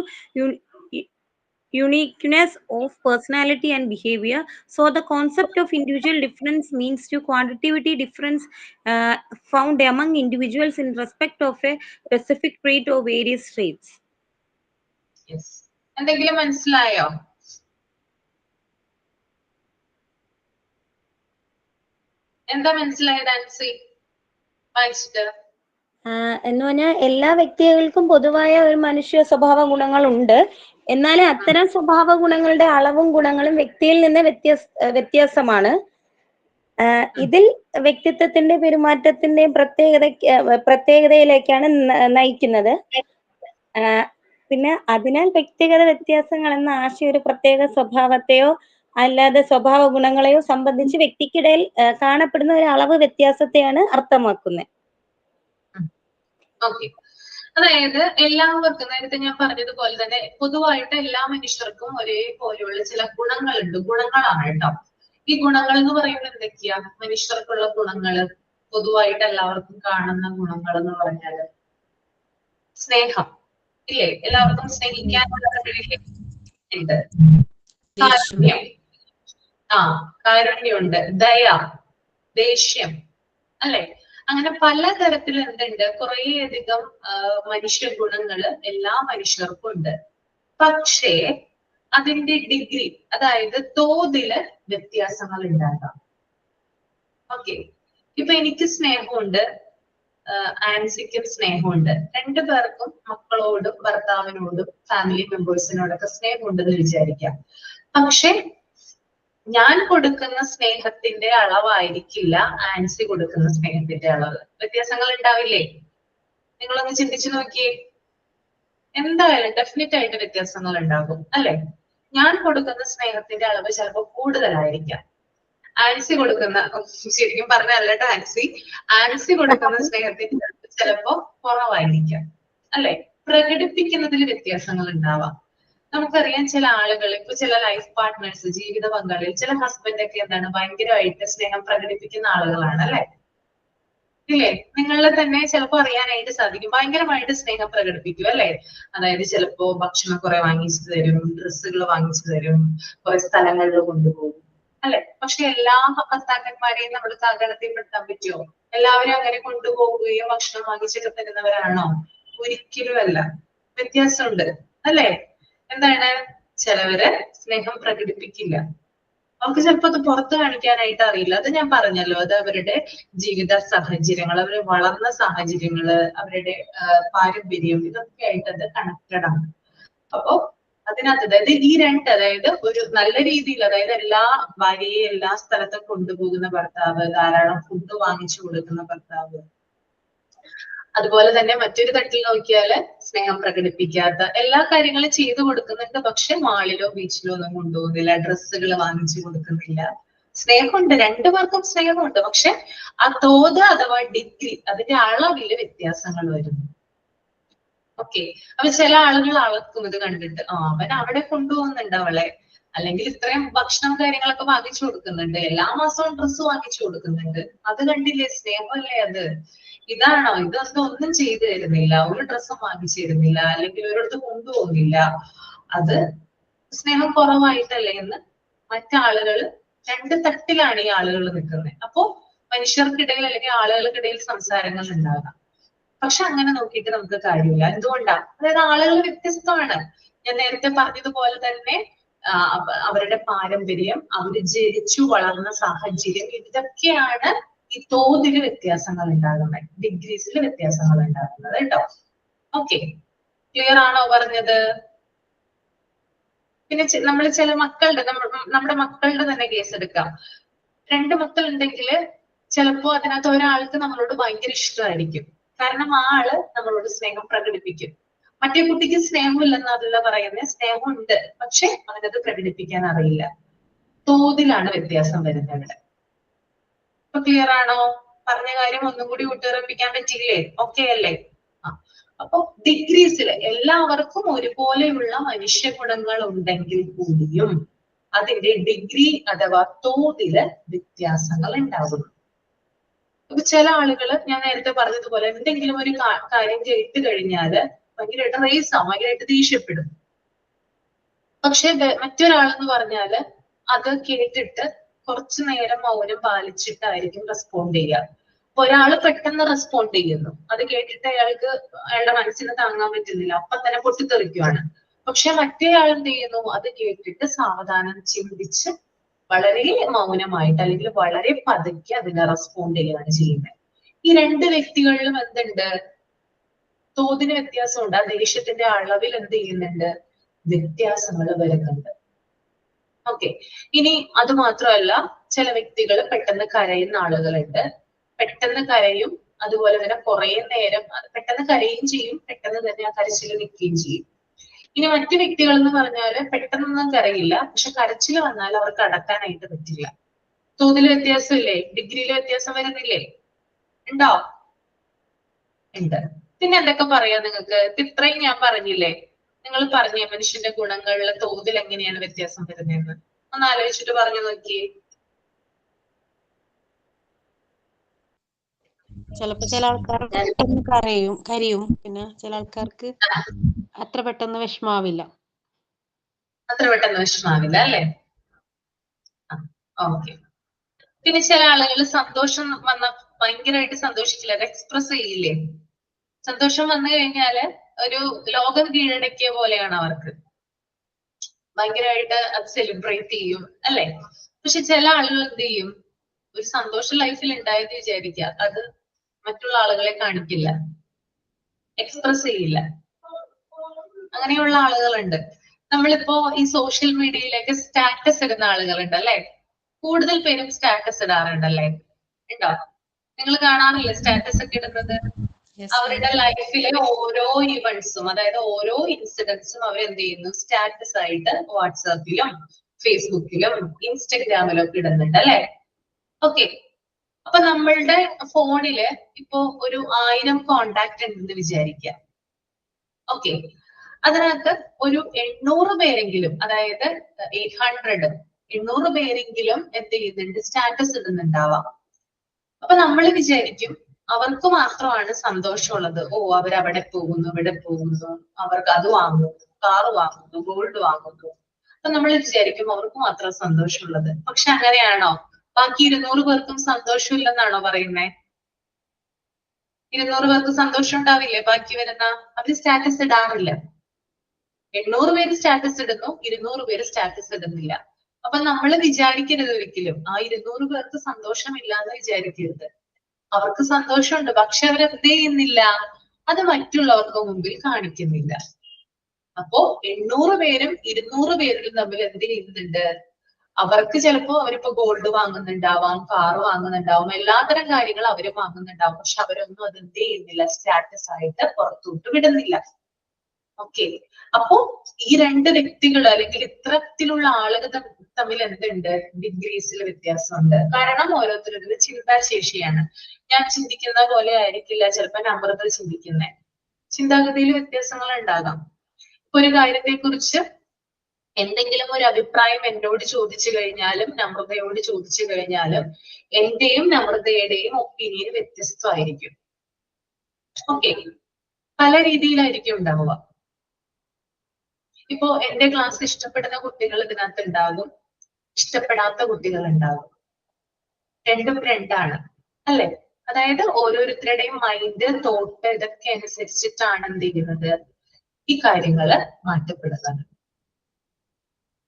uniqueness of personality and behavior. So the concept of individual difference means to quantitative difference found among individuals in respect of a specific trait or various traits. Yes. എന്തെങ്കിലും മനസ്സിലായോ? എന്താ മനസ്സിലായത് ആൻസി വായിച്ചിട്ട്? എന്ന് പറഞ്ഞാൽ എല്ലാ വ്യക്തികൾക്കും പൊതുവായ ഒരു മനുഷ്യ സ്വഭാവ ഗുണങ്ങളുണ്ട്. എന്നാൽ അത്തരം സ്വഭാവ ഗുണങ്ങളുടെ അളവും ഗുണങ്ങളും വ്യക്തിയിൽ നിന്ന് വ്യത്യാസമാണ്. ഇതിൽ വ്യക്തിത്വത്തിന്റെ പെരുമാറ്റത്തിന്റെയും പ്രത്യേകതയിലേക്കാണ് നയിക്കുന്നത്. പിന്നെ അതിനാൽ വ്യക്തിഗത വ്യത്യാസങ്ങൾ എന്ന ആശയം ഒരു പ്രത്യേക സ്വഭാവത്തെയോ അല്ലാതെ സ്വഭാവ ഗുണങ്ങളെയോ സംബന്ധിച്ച് വ്യക്തിക്കിടയിൽ കാണപ്പെടുന്ന ഒരു അളവ് വ്യത്യാസത്തെയാണ് അർത്ഥമാക്കുന്നത്. ഓക്കെ. അതായത് എല്ലാവർക്കും നേരത്തെ ഞാൻ പറഞ്ഞതുപോലെ തന്നെ പൊതുവായിട്ട് എല്ലാ മനുഷ്യർക്കും ഒരേപോലെയുള്ള ചില ഗുണങ്ങളുണ്ട്. ഗുണങ്ങളാണ് കേട്ടോ. ഈ ഗുണങ്ങൾ എന്ന് പറയുന്നത് എന്തൊക്കെയാ? മനുഷ്യർക്കുള്ള ഗുണങ്ങള്, പൊതുവായിട്ട് എല്ലാവർക്കും കാണുന്ന ഗുണങ്ങൾ എന്ന് പറഞ്ഞാല് സ്നേഹം, ഇല്ലേ? എല്ലാവർക്കും സ്നേഹിക്കാനുള്ള ഉണ്ട്. കാരുണ്യം, കാരുണ്യമുണ്ട്. ദയ, ദേഷ്യം, അല്ലെ? അങ്ങനെ പലതരത്തിൽ എന്തുണ്ട്? കുറേയധികം മനുഷ്യ ഗുണങ്ങള് എല്ലാ മനുഷ്യർക്കും ഉണ്ട്. പക്ഷേ അതിന്റെ ഡിഗ്രി, അതായത് തോതില് വ്യത്യാസങ്ങൾ ഉണ്ടാകാം. ഓക്കെ. ഇപ്പൊ എനിക്ക് സ്നേഹമുണ്ട്, ആൻസിക്കും സ്നേഹമുണ്ട്. രണ്ടു പേർക്കും മക്കളോടും ഭർത്താവിനോടും ഫാമിലി മെമ്പേഴ്സിനോടൊക്കെ സ്നേഹമുണ്ടെന്ന് വിചാരിക്കാം. പക്ഷെ ഞാൻ കൊടുക്കുന്ന സ്നേഹത്തിന്റെ അളവായിരിക്കില്ല ആൻസി കൊടുക്കുന്ന സ്നേഹത്തിന്റെ അളവ്. വ്യത്യാസങ്ങൾ ഉണ്ടാവില്ലേ? നിങ്ങളൊന്ന് ചിന്തിച്ചു നോക്കിയേ. എന്തായാലും ഡെഫിനറ്റ് ആയിട്ട് വ്യത്യാസങ്ങൾ ഉണ്ടാകും അല്ലെ? ഞാൻ കൊടുക്കുന്ന സ്നേഹത്തിന്റെ അളവ് ചിലപ്പോൾ കൂടുതലായിരിക്കാം. ആൻസി കൊടുക്കുന്ന, ശരിക്കും പറഞ്ഞല്ല കേട്ടോ ആൻസി കൊടുക്കുന്ന സ്നേഹത്തിന്റെ അളവ് ചിലപ്പോ കുറവായിരിക്കാം അല്ലെ? പ്രകടിപ്പിക്കുന്നതിൽ വ്യത്യാസങ്ങൾ ഉണ്ടാവാം. നമുക്കറിയാം ചില ആളുകൾ, ഇപ്പൊ ചില ലൈഫ് പാർട്ട്നേഴ്സ്, ജീവിത പങ്കാളികൾ, ചില ഹസ്ബൻഡ് ഒക്കെ എന്താണ് ഭയങ്കരമായിട്ട് സ്നേഹം പ്രകടിപ്പിക്കുന്ന ആളുകളാണ് അല്ലെ? ഇല്ലേ? നിങ്ങളെ തന്നെ ചിലപ്പോ അറിയാനായിട്ട് സാധിക്കും. ഭയങ്കരമായിട്ട് സ്നേഹം പ്രകടിപ്പിക്കും അല്ലെ? അതായത് ചിലപ്പോ ഭക്ഷണം കുറെ വാങ്ങിച്ചു തരും, ഡ്രസ്സുകൾ വാങ്ങിച്ചു തരും, കുറെ സ്ഥലങ്ങളിൽ കൊണ്ടുപോകും അല്ലെ? പക്ഷെ എല്ലാ ഭർത്താക്കന്മാരെയും നമ്മൾ കാകടത്തിൽപ്പെടുത്താൻ പറ്റുമോ? എല്ലാവരും അങ്ങനെ കൊണ്ടുപോകുകയോ ഭക്ഷണം വാങ്ങിച്ചൊക്കെ തരുന്നവരാണോ? ഒരിക്കലും അല്ല. വ്യത്യാസമുണ്ട് അല്ലെ? എന്താണ്? ചിലവര് സ്നേഹം പ്രകടിപ്പിക്കില്ല. അവർക്ക് ചിലപ്പോ അത് പുറത്ത് കാണിക്കാനായിട്ട് അറിയില്ല. അത് ഞാൻ പറഞ്ഞല്ലോ, അത് അവരുടെ ജീവിത സാഹചര്യങ്ങൾ, അവര് വളർന്ന സാഹചര്യങ്ങള്, അവരുടെ പാരമ്പര്യം, ഇതൊക്കെ ആയിട്ട് അത് കണക്റ്റഡ് ആണ്. അപ്പോ അതിനകത്ത് അതായത് ഈ രണ്ട്, അതായത് ഒരു നല്ല രീതിയിൽ, അതായത് എല്ലാ ഭാര്യയെ എല്ലാ സ്ഥലത്തും കൊണ്ടുപോകുന്ന ഭർത്താവ്, ധാരാളം ഫുഡ് വാങ്ങിച്ചു കൊടുക്കുന്ന ഭർത്താവ്, അതുപോലെ തന്നെ മറ്റൊരു തട്ടിൽ നോക്കിയാല് സ്നേഹം പ്രകടിപ്പിക്കാത്ത, എല്ലാ കാര്യങ്ങളും ചെയ്തു കൊടുക്കുന്നുണ്ട് പക്ഷെ മാളിലോ ബീച്ചിലോ ഒന്നും കൊണ്ടുപോകുന്നില്ല, ഡ്രസ്സുകൾ വാങ്ങിച്ചു കൊടുക്കുന്നില്ല. സ്നേഹമുണ്ട്, രണ്ടുപേർക്കും സ്നേഹമുണ്ട്, പക്ഷെ ആ തോത് അഥവാ ഡിഗ്രി, അതിന്റെ അളവില് വ്യത്യാസങ്ങൾ വരുന്നു. ഓക്കെ. അപ്പൊ ചില ആളുകൾ അളക്കുന്നത് കണ്ടിട്ട്, അവൻ അവിടെ കൊണ്ടുപോകുന്നുണ്ട് അവളെ, അല്ലെങ്കിൽ ഇത്രയും ഭക്ഷണം കാര്യങ്ങളൊക്കെ വാങ്ങിച്ചു കൊടുക്കുന്നുണ്ട്, എല്ലാ മാസവും ഡ്രസ്സ് വാങ്ങിച്ചു കൊടുക്കുന്നുണ്ട്, അത് കണ്ടില്ലേ സ്നേഹമല്ലേ അത്? ഇതാണോ? ഇതൊന്നും ഒന്നും ചെയ്തു തരുന്നില്ല, ഒരു ഡ്രസ്സും വാങ്ങിച്ചു തരുന്നില്ല, അല്ലെങ്കിൽ ഒരിടത്ത് കൊണ്ടുപോകുന്നില്ല, അത് സ്നേഹം കുറവായിട്ടല്ലേ എന്ന് മറ്റാളുകൾ, രണ്ട് തട്ടിലാണ് ഈ ആളുകൾ നിൽക്കുന്നത്. അപ്പോ മനുഷ്യർക്കിടയിൽ അല്ലെങ്കിൽ ആളുകൾക്കിടയിൽ സംസാരങ്ങൾ ഉണ്ടാകാം. പക്ഷെ അങ്ങനെ നോക്കിയിട്ട് നമുക്ക് കാര്യമില്ല. എന്തുകൊണ്ടാ? അതായത് ആളുകൾ വ്യത്യസ്തമാണ്. ഞാൻ നേരത്തെ പറഞ്ഞതുപോലെ തന്നെ അവരുടെ പാരമ്പര്യം, അവര് ജനിച്ചു വളർന്ന സാഹചര്യം, ഇതൊക്കെയാണ് ഈ തോതില് വ്യത്യാസങ്ങൾ ഉണ്ടാകുന്നത്, ഡിഗ്രീസിൽ വ്യത്യാസങ്ങൾ ഉണ്ടാകുന്നത് കേട്ടോ. ഓക്കെ, ക്ലിയർ ആണോ പറഞ്ഞത്? പിന്നെ നമ്മൾ ചില മക്കളുടെ, നമ്മുടെ മക്കളുടെ തന്നെ കേസ് എടുക്കാം. രണ്ട് മക്കൾ ഉണ്ടെങ്കിൽ ചിലപ്പോ അതിനകത്ത് ഒരാൾക്ക് നമ്മളോട് ഭയങ്കര ഇഷ്ടമായിരിക്കും, കാരണം ആ ആള് നമ്മളോട് സ്നേഹം പ്രകടിപ്പിക്കും. മറ്റേ കുട്ടിക്ക് സ്നേഹമില്ലെന്നല്ല പറയുന്നത്, സ്നേഹമുണ്ട് പക്ഷെ അവനത് പ്രകടിപ്പിക്കാൻ അറിയില്ല. തോതിലാണ് വ്യത്യാസം വരുന്നത്. ഇപ്പൊ ക്ലിയർ ആണോ? പറഞ്ഞ കാര്യം ഒന്നും കൂടി ഊട്ടിറപ്പിക്കാൻ പറ്റില്ലേ? ഓക്കെ അല്ലേ? അപ്പൊ ഡിഗ്രീസിൽ എല്ലാവർക്കും ഒരുപോലെയുള്ള മനുഷ്യ ഗുണങ്ങൾ ഉണ്ടെങ്കിൽ കൂടിയും അതിന്റെ ഡിഗ്രി അഥവാ തോതില് വ്യത്യാസങ്ങൾ ഉണ്ടാകുന്നു. അപ്പൊ ചില ആളുകൾ, ഞാൻ നേരത്തെ പറഞ്ഞതുപോലെ, എന്തെങ്കിലും ഒരു കാര്യം കേട്ട് കഴിഞ്ഞാല് ഭയങ്കരമായിട്ട് റേസ് ആവും, ഭയങ്കരമായിട്ട് ദേഷ്യപ്പെടും. പക്ഷെ മറ്റൊരാളെന്ന് പറഞ്ഞാല് അത് കേട്ടിട്ട് കുറച്ചു നേരം മൗനം പാലിച്ചിട്ടായിരിക്കും റെസ്പോണ്ട് ചെയ്യുക. അപ്പൊ ഒരാള് പെട്ടെന്ന് റെസ്പോണ്ട് ചെയ്യുന്നു, അത് കേട്ടിട്ട് അയാൾക്ക് അയാളുടെ മനസ്സിന് താങ്ങാൻ പറ്റുന്നില്ല, അപ്പൊ തന്നെ പൊട്ടിത്തെറിക്കുവാണ്. പക്ഷെ മറ്റേ ആൾ എന്ത് ചെയ്യുന്നു? അത് കേട്ടിട്ട് സാവധാനം ചിന്തിച്ച് വളരെ മൗനമായിട്ട് അല്ലെങ്കിൽ വളരെ പതുക്കെ അതിനെ റെസ്പോണ്ട് ചെയ്യുകയാണ് ചെയ്യുന്നത്. ഈ രണ്ട് വ്യക്തികളിലും എന്തുണ്ട്? തോതിന് വ്യത്യാസമുണ്ട്. ആ ദേഷ്യത്തിന്റെ അളവിൽ എന്ത് ചെയ്യുന്നുണ്ട്? വ്യത്യാസങ്ങൾ വരുന്നുണ്ട്. ഓക്കെ. ഇനി അത് മാത്രമല്ല, ചില വ്യക്തികൾ പെട്ടെന്ന് കരയുന്ന ആളുകളുണ്ട്. പെട്ടെന്ന് കരയും, അതുപോലെ തന്നെ കുറെ നേരം പെട്ടെന്ന് കരയുകയും ചെയ്യും, പെട്ടെന്ന് തന്നെ ആ കരച്ചിൽ നിൽക്കുകയും ചെയ്യും. ഇനി മറ്റു വ്യക്തികൾ എന്ന് പറഞ്ഞാല് പെട്ടെന്നൊന്നും കരയില്ല, പക്ഷെ കരച്ചിൽ വന്നാൽ അവർക്ക് അടക്കാനായിട്ട് പറ്റില്ല. തോതിൽ വ്യത്യാസമില്ലേ? ഡിഗ്രിയിൽ വ്യത്യാസം വരുന്നില്ലേ? ഉണ്ടോ? ഉണ്ട്. പിന്നെ എന്തൊക്കെ പറയാം നിങ്ങൾക്ക്? ഇത്രയും ഞാൻ പറഞ്ഞില്ലേ? നിങ്ങൾ പറഞ്ഞേ മനുഷ്യന്റെ ഗുണങ്ങളിലെ തോതിൽ എങ്ങനെയാണ് വ്യത്യാസം വരുന്നതെന്ന് ഒന്ന് ആലോചിച്ചിട്ട് പറഞ്ഞു നോക്കിയേ. ചിലപ്പോ ചില ആൾക്കാർ പെട്ടെന്ന് കരയും, പിന്നെ ചില ആൾക്കാർക്ക് അത്ര പെട്ടെന്ന് വിഷമാവില്ല. അത്ര പെട്ടെന്ന് വിഷമാവില്ല അല്ലെ? ഓക്കെ. പിന്നെ ചില ആളുകൾ സന്തോഷം വന്ന ഭയങ്കരമായിട്ട് സന്തോഷിക്കില്ല, അത് എക്സ്പ്രസ് ചെയ്യില്ലേ? സന്തോഷം വന്നു കഴിഞ്ഞാല് ഒരു ലോകം കീഴടക്കിയ പോലെയാണ് അവർക്ക്, ഭയങ്കരമായിട്ട് അത് സെലിബ്രേറ്റ് ചെയ്യും അല്ലെ? പക്ഷെ ചില ആളുകൾ എന്ത് ചെയ്യും? ഒരു സന്തോഷം ലൈഫിൽ ഉണ്ടായെന്ന് വിചാരിക്കുക, അത് മറ്റുള്ള ആളുകളെ കാണിക്കില്ല, എക്സ്പ്രസ് ചെയ്യില്ല. അങ്ങനെയുള്ള ആളുകളുണ്ട്. നമ്മളിപ്പോ ഈ സോഷ്യൽ മീഡിയയിലേക്ക് സ്റ്റാറ്റസ് ഇടുന്ന ആളുകളുണ്ട് അല്ലെ? കൂടുതൽ പേരും സ്റ്റാറ്റസ് ഇടാറുണ്ടല്ലേ? ഉണ്ടോ? നിങ്ങൾ കാണാറില്ലേ സ്റ്റാറ്റസ് ഒക്കെ ഇടുന്നത്? അവരുടെ ലൈഫിലെ ഓരോ ഇവന്റ്സും, അതായത് ഓരോ ഇൻസിഡൻസും അവർ എന്ത് ചെയ്യുന്നു, സ്റ്റാറ്റസ് ആയിട്ട് വാട്സാപ്പിലും ഫേസ്ബുക്കിലും ഇൻസ്റ്റഗ്രാമിലും ഒക്കെ ഇടുന്നുണ്ട് അല്ലെ? ഓക്കെ. അപ്പൊ നമ്മളുടെ ഫോണില് ഇപ്പോ ഒരു 1000 കോണ്ടാക്ട് ഉണ്ടെന്ന് വിചാരിക്കാം. ഓക്കെ. അതിനകത്ത് ഒരു 800 പേരെങ്കിലും, അതായത് 800 പേരെങ്കിലും എന്ത് ചെയ്യുന്നുണ്ട്, സ്റ്റാറ്റസ് ഇടുന്നുണ്ടാവാം. അപ്പൊ നമ്മൾ വിചാരിക്കും അവർക്ക് മാത്രമാണ് സന്തോഷമുള്ളത്. ഓ, അവരവിടെ പോകുന്നു, ഇവിടെ പോകുന്നു, അവർക്ക് അത് വാങ്ങുന്നു, കാറ് വാങ്ങുന്നു, ഗോൾഡ് വാങ്ങുന്നു. അപ്പൊ നമ്മൾ വിചാരിക്കും അവർക്ക് മാത്രം സന്തോഷമുള്ളത്. പക്ഷെ അങ്ങനെയാണോ? ബാക്കി 200 പേർക്കും സന്തോഷമില്ലെന്നാണോ പറയുന്നേ? 200 പേർക്ക് സന്തോഷം ഉണ്ടാവില്ലേ? ബാക്കി വരുന്ന അവര് സ്റ്റാറ്റസ് ഇടാറില്ല. 800 പേര് സ്റ്റാറ്റസ് ഇടുന്നു, 200 പേര് സ്റ്റാറ്റസ് ഇടുന്നില്ല. അപ്പൊ നമ്മൾ വിചാരിക്കരുത് ഒരിക്കലും ആ 200 പേർക്ക് സന്തോഷമില്ല എന്ന് വിചാരിക്കരുത്. അവർക്ക് സന്തോഷമുണ്ട്, പക്ഷെ അവരെന്ത് ചെയ്യുന്നില്ല, അത് മറ്റുള്ളവർക്ക് മുമ്പിൽ കാണിക്കുന്നില്ല. അപ്പോ 800 പേരും 200 പേരും തമ്മിൽ എന്ത് ചെയ്യുന്നുണ്ട്, അവർക്ക് ചിലപ്പോ അവരിപ്പോ ഗോൾഡ് വാങ്ങുന്നുണ്ടാവാം, കാറ് വാങ്ങുന്നുണ്ടാവും, എല്ലാത്തരം കാര്യങ്ങൾ അവര് വാങ്ങുന്നുണ്ടാവും. പക്ഷെ അവരൊന്നും അത് എന്ത് ചെയ്യുന്നില്ല, സ്റ്റാറ്റസ് ആയിട്ട് പുറത്തോട്ട് വിടുന്നില്ല. ഓക്കെ. അപ്പോ ഈ രണ്ട് വ്യക്തികൾ അല്ലെങ്കിൽ ഇത്തരത്തിലുള്ള ആളുകൾ തമ്മിൽ എന്തുണ്ട്, ഡിഗ്രീസിൽ വ്യത്യാസമുണ്ട്. കാരണം ഓരോരുത്തരുടെ ചിന്താശേഷിയാണ്. ഞാൻ ചിന്തിക്കുന്ന പോലെ ആയിരിക്കില്ല ചിലപ്പോ നമ്രത ചിന്തിക്കുന്നത്. ചിന്താഗതിയിൽ വ്യത്യാസങ്ങൾ ഉണ്ടാകാം. ഒരു കാര്യത്തെ കുറിച്ച് എന്തെങ്കിലും ഒരു അഭിപ്രായം എന്നോട് ചോദിച്ചു കഴിഞ്ഞാലും നമ്രതയോട് ചോദിച്ചു കഴിഞ്ഞാലും എന്റെയും നമ്രതയുടെയും ഒപ്പീനിയൻ വ്യത്യസ്തമായിരിക്കും. ഓക്കെ. പല രീതിയിലായിരിക്കും ഉണ്ടാവുക. ഇപ്പോ എന്റെ ക്ലാസ് ഇഷ്ടപ്പെടുന്ന കുട്ടികൾ ഇതിനകത്ത് ഉണ്ടാകും, ഇഷ്ടപ്പെടാത്ത കുട്ടികൾ ഉണ്ടാകും. രണ്ടും രണ്ടാണ് അല്ലെ? അതായത് ഓരോരുത്തരുടെയും മൈൻഡ്, തോട്ട് ഇതൊക്കെ അനുസരിച്ചിട്ടാണ് എന്ത് ചെയ്യുന്നത്, ഈ കാര്യങ്ങള് മാറ്റപ്പെടുന്നത്.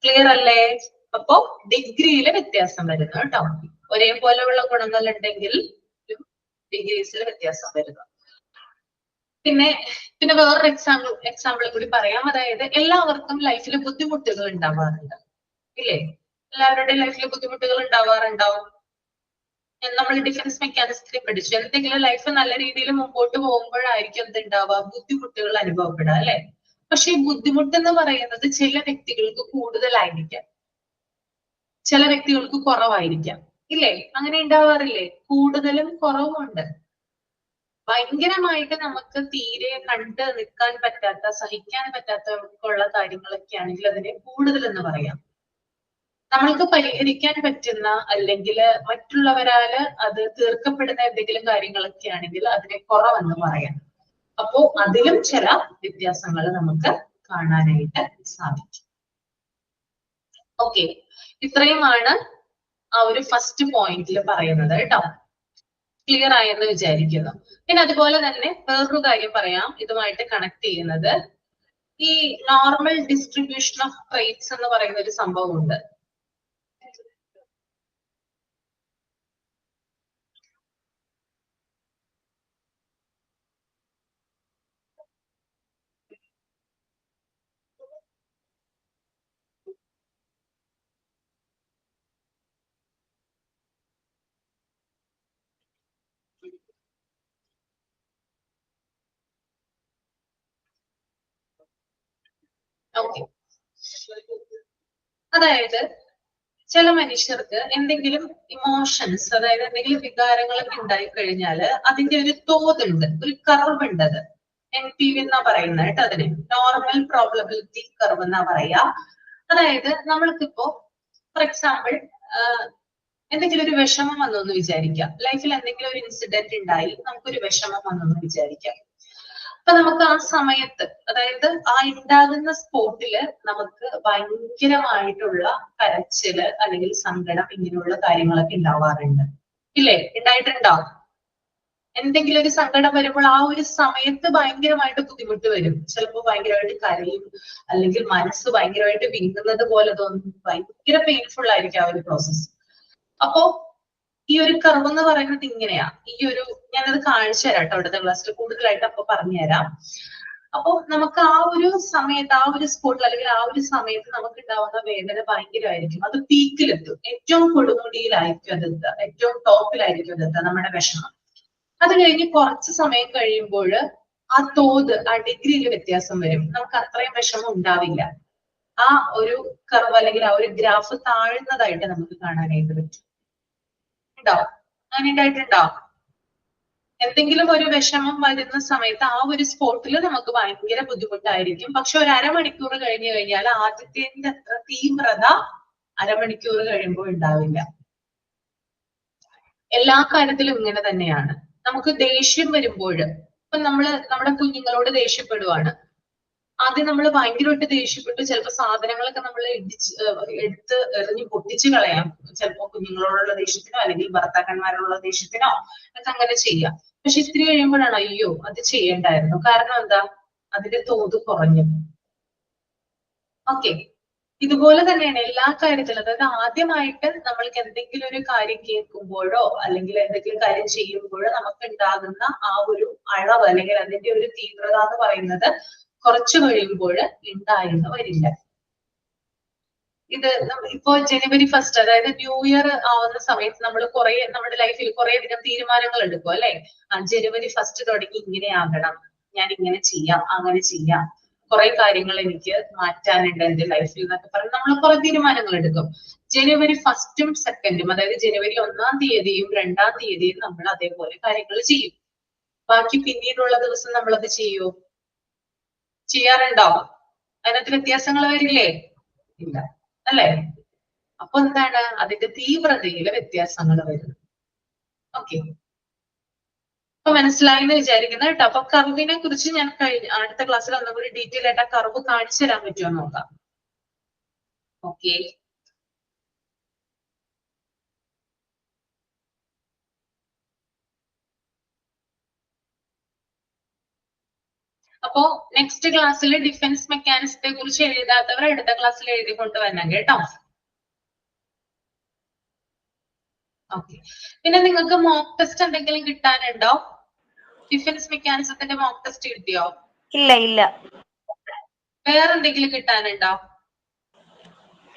ക്ലിയർ അല്ലേ? അപ്പോ ഡിഗ്രിയില് വ്യത്യാസം വരുന്നു കേട്ടോ. ഒരേപോലെയുള്ള ഗുണങ്ങൾ ഉണ്ടെങ്കിൽ ഡിഗ്രീസിൽ വ്യത്യാസം വരുന്നു. പിന്നെ വേറൊരു എക്സാമ്പിൾ കൂടി പറയാം. അതായത് എല്ലാവർക്കും ലൈഫിൽ ബുദ്ധിമുട്ടുകൾ ഉണ്ടാവാറുണ്ട് ഇല്ലേ? എല്ലാവരുടെയും ലൈഫിൽ ബുദ്ധിമുട്ടുകൾ ഉണ്ടാവാറുണ്ടാവും. നമ്മൾ ഡിഫൻസ് മെക്കാനിസത്തിൽ പഠിച്ചു, എന്തെങ്കിലും ലൈഫ് നല്ല രീതിയിൽ മുമ്പോട്ട് പോകുമ്പോഴായിരിക്കും എന്തുണ്ടാവുക, ബുദ്ധിമുട്ടുകൾ അനുഭവപ്പെടുക അല്ലെ? പക്ഷെ ഈ ബുദ്ധിമുട്ട് എന്ന് പറയുന്നത് ചില വ്യക്തികൾക്ക് കൂടുതലായിരിക്കാം, ചില വ്യക്തികൾക്ക് കുറവായിരിക്കാം ഇല്ലേ? അങ്ങനെ ഉണ്ടാവാറില്ലേ? കൂടുതലും കുറവുമുണ്ട്. ഭയങ്കരമായിട്ട് നമുക്ക് തീരെ കണ്ട് നിൽക്കാൻ പറ്റാത്ത, സഹിക്കാൻ പറ്റാത്തവർക്കുള്ള കാര്യങ്ങളൊക്കെ ആണെങ്കിൽ അതിനെ കൂടുതൽ എന്ന് പറയാം. നമ്മൾക്ക് പരിഹരിക്കാൻ പറ്റുന്ന അല്ലെങ്കിൽ മറ്റുള്ളവരാല് അത് തീർക്കപ്പെടുന്ന എന്തെങ്കിലും കാര്യങ്ങളൊക്കെ ആണെങ്കിൽ അതിനെ കുറവെന്ന് പറയാം. അപ്പോ അതിലും ചില വ്യത്യാസങ്ങൾ നമുക്ക് കാണാനായിട്ട് സാധിക്കും. ഓക്കെ. ഇത്രയുമാണ് ആ ഒരു ഫസ്റ്റ് പോയിന്റിൽ പറയുന്നത് കേട്ടോ. ക്ലിയർ ആയെന്ന് വിചാരിക്കുന്നു. പിന്നെ അതുപോലെ തന്നെ വേറൊരു കാര്യം പറയാം ഇതുമായിട്ട് കണക്ട് ചെയ്യുന്നത്. ഈ നോർമൽ ഡിസ്ട്രിബ്യൂഷൻ ഓഫ് ട്രേറ്റ്സ് എന്ന് പറയുന്ന ഒരു സംഭവം ഉണ്ട്. ഓക്കെ. അതായത് ചില മനുഷ്യർക്ക് എന്തെങ്കിലും ഇമോഷൻസ്, അതായത് എന്തെങ്കിലും വികാരങ്ങളൊക്കെ ഉണ്ടായി കഴിഞ്ഞാൽ അതിന്റെ ഒരു തോതുണ്ട്, ഒരു കർവ് ഉണ്ട്. അത് NPV എന്നാ പറയുന്നത് കേട്ടോ. അതിന് നോർമൽ പ്രോബബിലിറ്റി കർവ് എന്നാ പറയാ. അതായത് നമ്മൾക്കിപ്പോ ഫോർ എക്സാമ്പിൾ എന്തെങ്കിലും ഒരു വിഷമം വന്നു വിചാരിക്കാം, ലൈഫിൽ എന്തെങ്കിലും ഒരു ഇൻസിഡന്റ് ഉണ്ടായി നമുക്കൊരു വിഷമം വന്നു വിചാരിക്കാം. അപ്പൊ നമുക്ക് ആ സമയത്ത്, അതായത് ആ ഉണ്ടാകുന്ന സ്പോട്ടില് നമുക്ക് ഭയങ്കരമായിട്ടുള്ള കരച്ചില് അല്ലെങ്കിൽ സങ്കടം ഇങ്ങനെയുള്ള കാര്യങ്ങളൊക്കെ ഉണ്ടാവാറുണ്ട് ഇല്ലേ? ഉണ്ടായിട്ടുണ്ടോ? എന്തെങ്കിലും ഒരു സങ്കടം വരുമ്പോൾ ആ ഒരു സമയത്ത് ഭയങ്കരമായിട്ട് ബുദ്ധിമുട്ട് വരും. ചിലപ്പോൾ ഭയങ്കരമായിട്ട് കരയും, അല്ലെങ്കിൽ മനസ്സ് ഭയങ്കരമായിട്ട് വിങ്ങുന്നത് പോലെ തോന്നും. ഭയങ്കര പെയിൻഫുൾ ആയിരിക്കും ആ ഒരു പ്രോസസ്സ്. അപ്പോ ഈ ഒരു കർവ് എന്ന് പറയുന്നത് ഇങ്ങനെയാ. ഈ ഒരു ഞാനത് കാണിച്ചു തരാം കേട്ടോ അടുത്ത ക്ലാസ്സിൽ കൂടുതലായിട്ട് അപ്പൊ പറഞ്ഞുതരാം. അപ്പൊ നമുക്ക് ആ ഒരു സമയത്ത് ആ ഒരു സ്പോട്ടിൽ അല്ലെങ്കിൽ ആ ഒരു സമയത്ത് നമുക്ക് ഉണ്ടാവുന്ന വേദന ഭയങ്കരമായിരിക്കും. അത് പീക്കിലെത്തും, ഏറ്റവും കൊടുമുടിയിലായിരിക്കും അത് എത്തുക, ഏറ്റവും ടോപ്പിലായിരിക്കും അത് എത്തുക നമ്മുടെ വിഷമം. അത് കഴിഞ്ഞ് കുറച്ച് സമയം കഴിയുമ്പോൾ ആ തോത്, ആ ഡിഗ്രിയിൽ വ്യത്യാസം വരും. നമുക്ക് അത്രയും വിഷമം ഉണ്ടാവില്ല. ആ ഒരു കർവ് അല്ലെങ്കിൽ ആ ഒരു ഗ്രാഫ് താഴുന്നതായിട്ട് നമുക്ക് കാണാനായിട്ട് പറ്റും. ഉണ്ടോ? അങ്ങനെ ഉണ്ടായിട്ടുണ്ടോ? എന്തെങ്കിലും ഒരു വിഷമം വരുന്ന സമയത്ത് ആ ഒരു സ്പോട്ടിൽ നമുക്ക് ഭയങ്കര ബുദ്ധിമുട്ടായിരിക്കും. പക്ഷെ ഒരു അരമണിക്കൂർ കഴിഞ്ഞു കഴിഞ്ഞാൽ ആദ്യത്തെ അത്ര തീവ്രത അരമണിക്കൂർ കഴിയുമ്പോൾ ഉണ്ടാവില്ല. എല്ലാ കാര്യത്തിലും ഇങ്ങനെ തന്നെയാണ്. നമുക്ക് ദേഷ്യം വരുമ്പോൾ, ഇപ്പൊ നമ്മുടെ കുഞ്ഞുങ്ങളോട് ദേഷ്യപ്പെടുവാണ്, ആദ്യം നമ്മൾ ഭയങ്കരമായിട്ട് ദേഷ്യപ്പെട്ടു ചിലപ്പോൾ സാധനങ്ങളൊക്കെ നമ്മൾ എടുത്ത് എറിഞ്ഞ് പൊട്ടിച്ചു കളയാം. ചിലപ്പോൾ കുഞ്ഞുങ്ങളോടുള്ള ദേഷ്യത്തിനോ അല്ലെങ്കിൽ ഭർത്താക്കന്മാരോടുള്ള ദേഷ്യത്തിനോ ഒക്കെ അങ്ങനെ ചെയ്യാം. പക്ഷെ ഇത്തിരി കഴിയുമ്പോഴാണ് അയ്യോ അത് ചെയ്യണ്ടായിരുന്നു. കാരണം എന്താ? അതിന്റെ തോത് കുറഞ്ഞു. ഓക്കെ, ഇതുപോലെ തന്നെയാണ് എല്ലാ കാര്യത്തിലും. അതായത് ആദ്യമായിട്ട് നമ്മൾക്ക് എന്തെങ്കിലും ഒരു കാര്യം കേൾക്കുമ്പോഴോ അല്ലെങ്കിൽ എന്തെങ്കിലും കാര്യം ചെയ്യുമ്പോഴോ നമുക്ക് ഉണ്ടാകുന്ന ആ ഒരു അളവ് അല്ലെങ്കിൽ അതിന്റെ ഒരു തീവ്രത എന്ന് പറയുന്നത് കുറച്ചു കഴിയുമ്പോൾ ഉണ്ടായെന്ന് വരില്ല. ഇത് ഇപ്പോ ജനുവരി 1 അതായത് ന്യൂ ഇയർ ആവുന്ന സമയത്ത് നമ്മൾ നമ്മുടെ ലൈഫിൽ കുറെ അധികം തീരുമാനങ്ങൾ എടുക്കും അല്ലെ. ജനുവരി 1 തുടങ്ങി ഇങ്ങനെ ആകണം, ഞാൻ ഇങ്ങനെ ചെയ്യാം, അങ്ങനെ ചെയ്യാം, കുറെ കാര്യങ്ങൾ എനിക്ക് മാറ്റാനുണ്ട് എന്റെ ലൈഫിൽ എന്നൊക്കെ പറഞ്ഞ് നമ്മൾ കുറെ തീരുമാനങ്ങൾ എടുക്കും. ജനുവരി 1ഉം 2ഉം അതായത് ജനുവരി 1-ാം തീയതിയും 2-ാം തീയതിയും നമ്മൾ അതേപോലെ കാര്യങ്ങൾ ചെയ്യും. ബാക്കി പിന്നീടുള്ള ദിവസം നമ്മളത് ചെയ്യൂ? ചെയ്യാറുണ്ടോ? അതിനകത്ത് വ്യത്യാസങ്ങൾ വരില്ലേ? ഇല്ല അല്ലെ? അപ്പൊ എന്താണ്? അതിന്റെ തീവ്രതയില് വ്യത്യാസങ്ങൾ വരുന്നു. ഓക്കെ, അപ്പൊ മനസ്സിലായി എന്ന് വിചാരിക്കുന്നത് കേട്ടോ. അപ്പൊ കർവിനെ കുറിച്ച് ഞാൻ അടുത്ത ക്ലാസ്സിൽ ഒന്നുകൂടി ഡീറ്റെയിൽ ആയിട്ട് ആ കർവ് കാണിച്ചു തരാൻ പറ്റുമോ നോക്കാം. ഓക്കെ, അപ്പോ നെക്സ്റ്റ് ക്ലാസ്സിൽ ഡിഫൻസ് മെക്കാനിസത്തെ കുറിച്ച് എഴുതാത്തവർ അടുത്ത ക്ലാസ്സിൽ എഴുതി കൊണ്ടുവരണം കേട്ടോ. ഓക്കെ, പിന്നെ നിങ്ങൾക്ക് മോക്ക് ടെസ്റ്റ് എന്തെങ്കിലും കിട്ടാനുണ്ടോ? ഡിഫൻസ് മെക്കാനിസത്തിന്റെ മോക്ക് ടെസ്റ്റ് കിട്ടിയോ? ഇല്ല ഇല്ല വേറെ എന്തെങ്കിലും കിട്ടാനുണ്ടോ?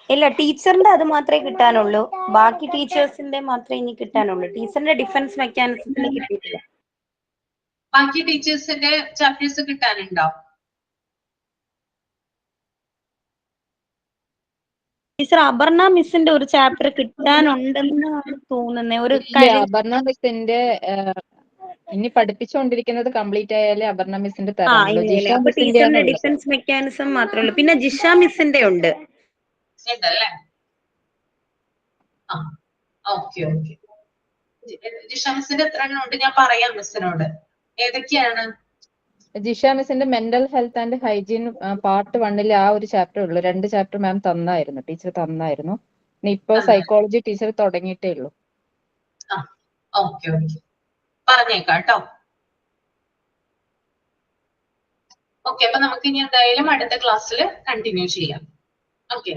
ഇല്ല, ടീച്ചറിന്റെ അത് മാത്രമേ കിട്ടാനുള്ളൂ. ബാക്കി ടീച്ചേഴ്സിന്റെ മാത്രമേ ഇനി കിട്ടാനുള്ളൂ. ടീച്ചറിന്റെ ഡിഫൻസ് മെക്കാനിസത്തിന് കിട്ടിയിട്ടില്ല. ബാക്കി ടീച്ചേഴ്സിന്റെ ചാപ്റ്റേഴ്സ് കിട്ടാനുണ്ടോ? ടീച്ചർ അപർണ മിസ്സിന്റെ ഒരു ചാപ്റ്റർ കിട്ടാനുണ്ടെന്നാണ് തോന്നുന്നത്. ഒരു കാര്യം അപർണ മിസ്സിന്റെ ഇനി പഠിപ്പിച്ചുകൊണ്ടിരിക്കുന്നത് കംപ്ലീറ്റ് ആയാലേ അപർണ മിസ്സിന്റെ തരാനുള്ളൂ. ജിഷ അപ്പൊ മിസ്സിന്റെ ടീച്ചറിന്റെ ഡിഫൻസ് മെക്കാനിസം മാത്രമേ ഉള്ളൂ. പിന്നെ ജിഷ മിസ്സിന്റെ ഉണ്ട്. ഉണ്ടല്ലേ? ആ, ഓക്കെ ഓക്കെ. ജിഷ മിസ്സിന്റെ എത്ര എണ്ണം ഉണ്ട്? ഞാൻ പറയാം മിസ്സിനോട്. ഏതൊക്കെയാണ്? ജിഷ മിസ്സിന്റെ mental health and hygiene part 1 ആ ഒരു ചാപ്റ്റർ ഉള്ളൂ. 2 ചാപ്റ്റർ മാം തന്നായിരുന്നു, ടീച്ചർ തന്നായിരുന്നു. ഇപ്പൊ സൈക്കോളജി ടീച്ചർ തുടങ്ങിയിട്ടേ ഉള്ളൂ. ഓക്കെ ഓക്കെ, പറഞ്ഞേക്കാം കേട്ടോ. ഓക്കെ, അപ്പൊ നമുക്ക് ഇനി എന്തായാലും അടുത്ത ക്ലാസ്സിൽ കണ്ടിന്യൂ ചെയ്യാം. ഓക്കെ,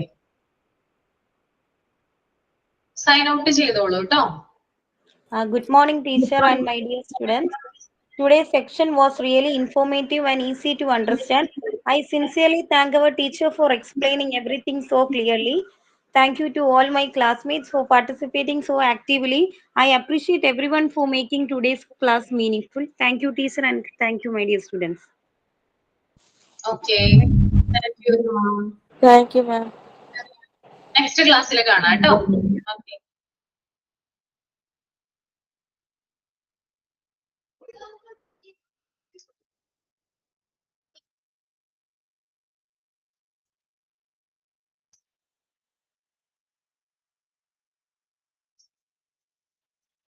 സൈൻ ഔട്ട് ചെയ്തോളൂ കേട്ടോ. Good morning, teacher and my dear students. Today's section was really informative and easy to understand. I sincerely thank our teacher for explaining everything so clearly. Thank you to all my classmates for participating so actively. I appreciate everyone for making today's class meaningful. Thank you, teacher, and thank you, my dear students. Okay, thank you. Thank you ma'am. Next ക്ലാസ്സിൽ കാണാം കേട്ടോ. ഓക്കെ.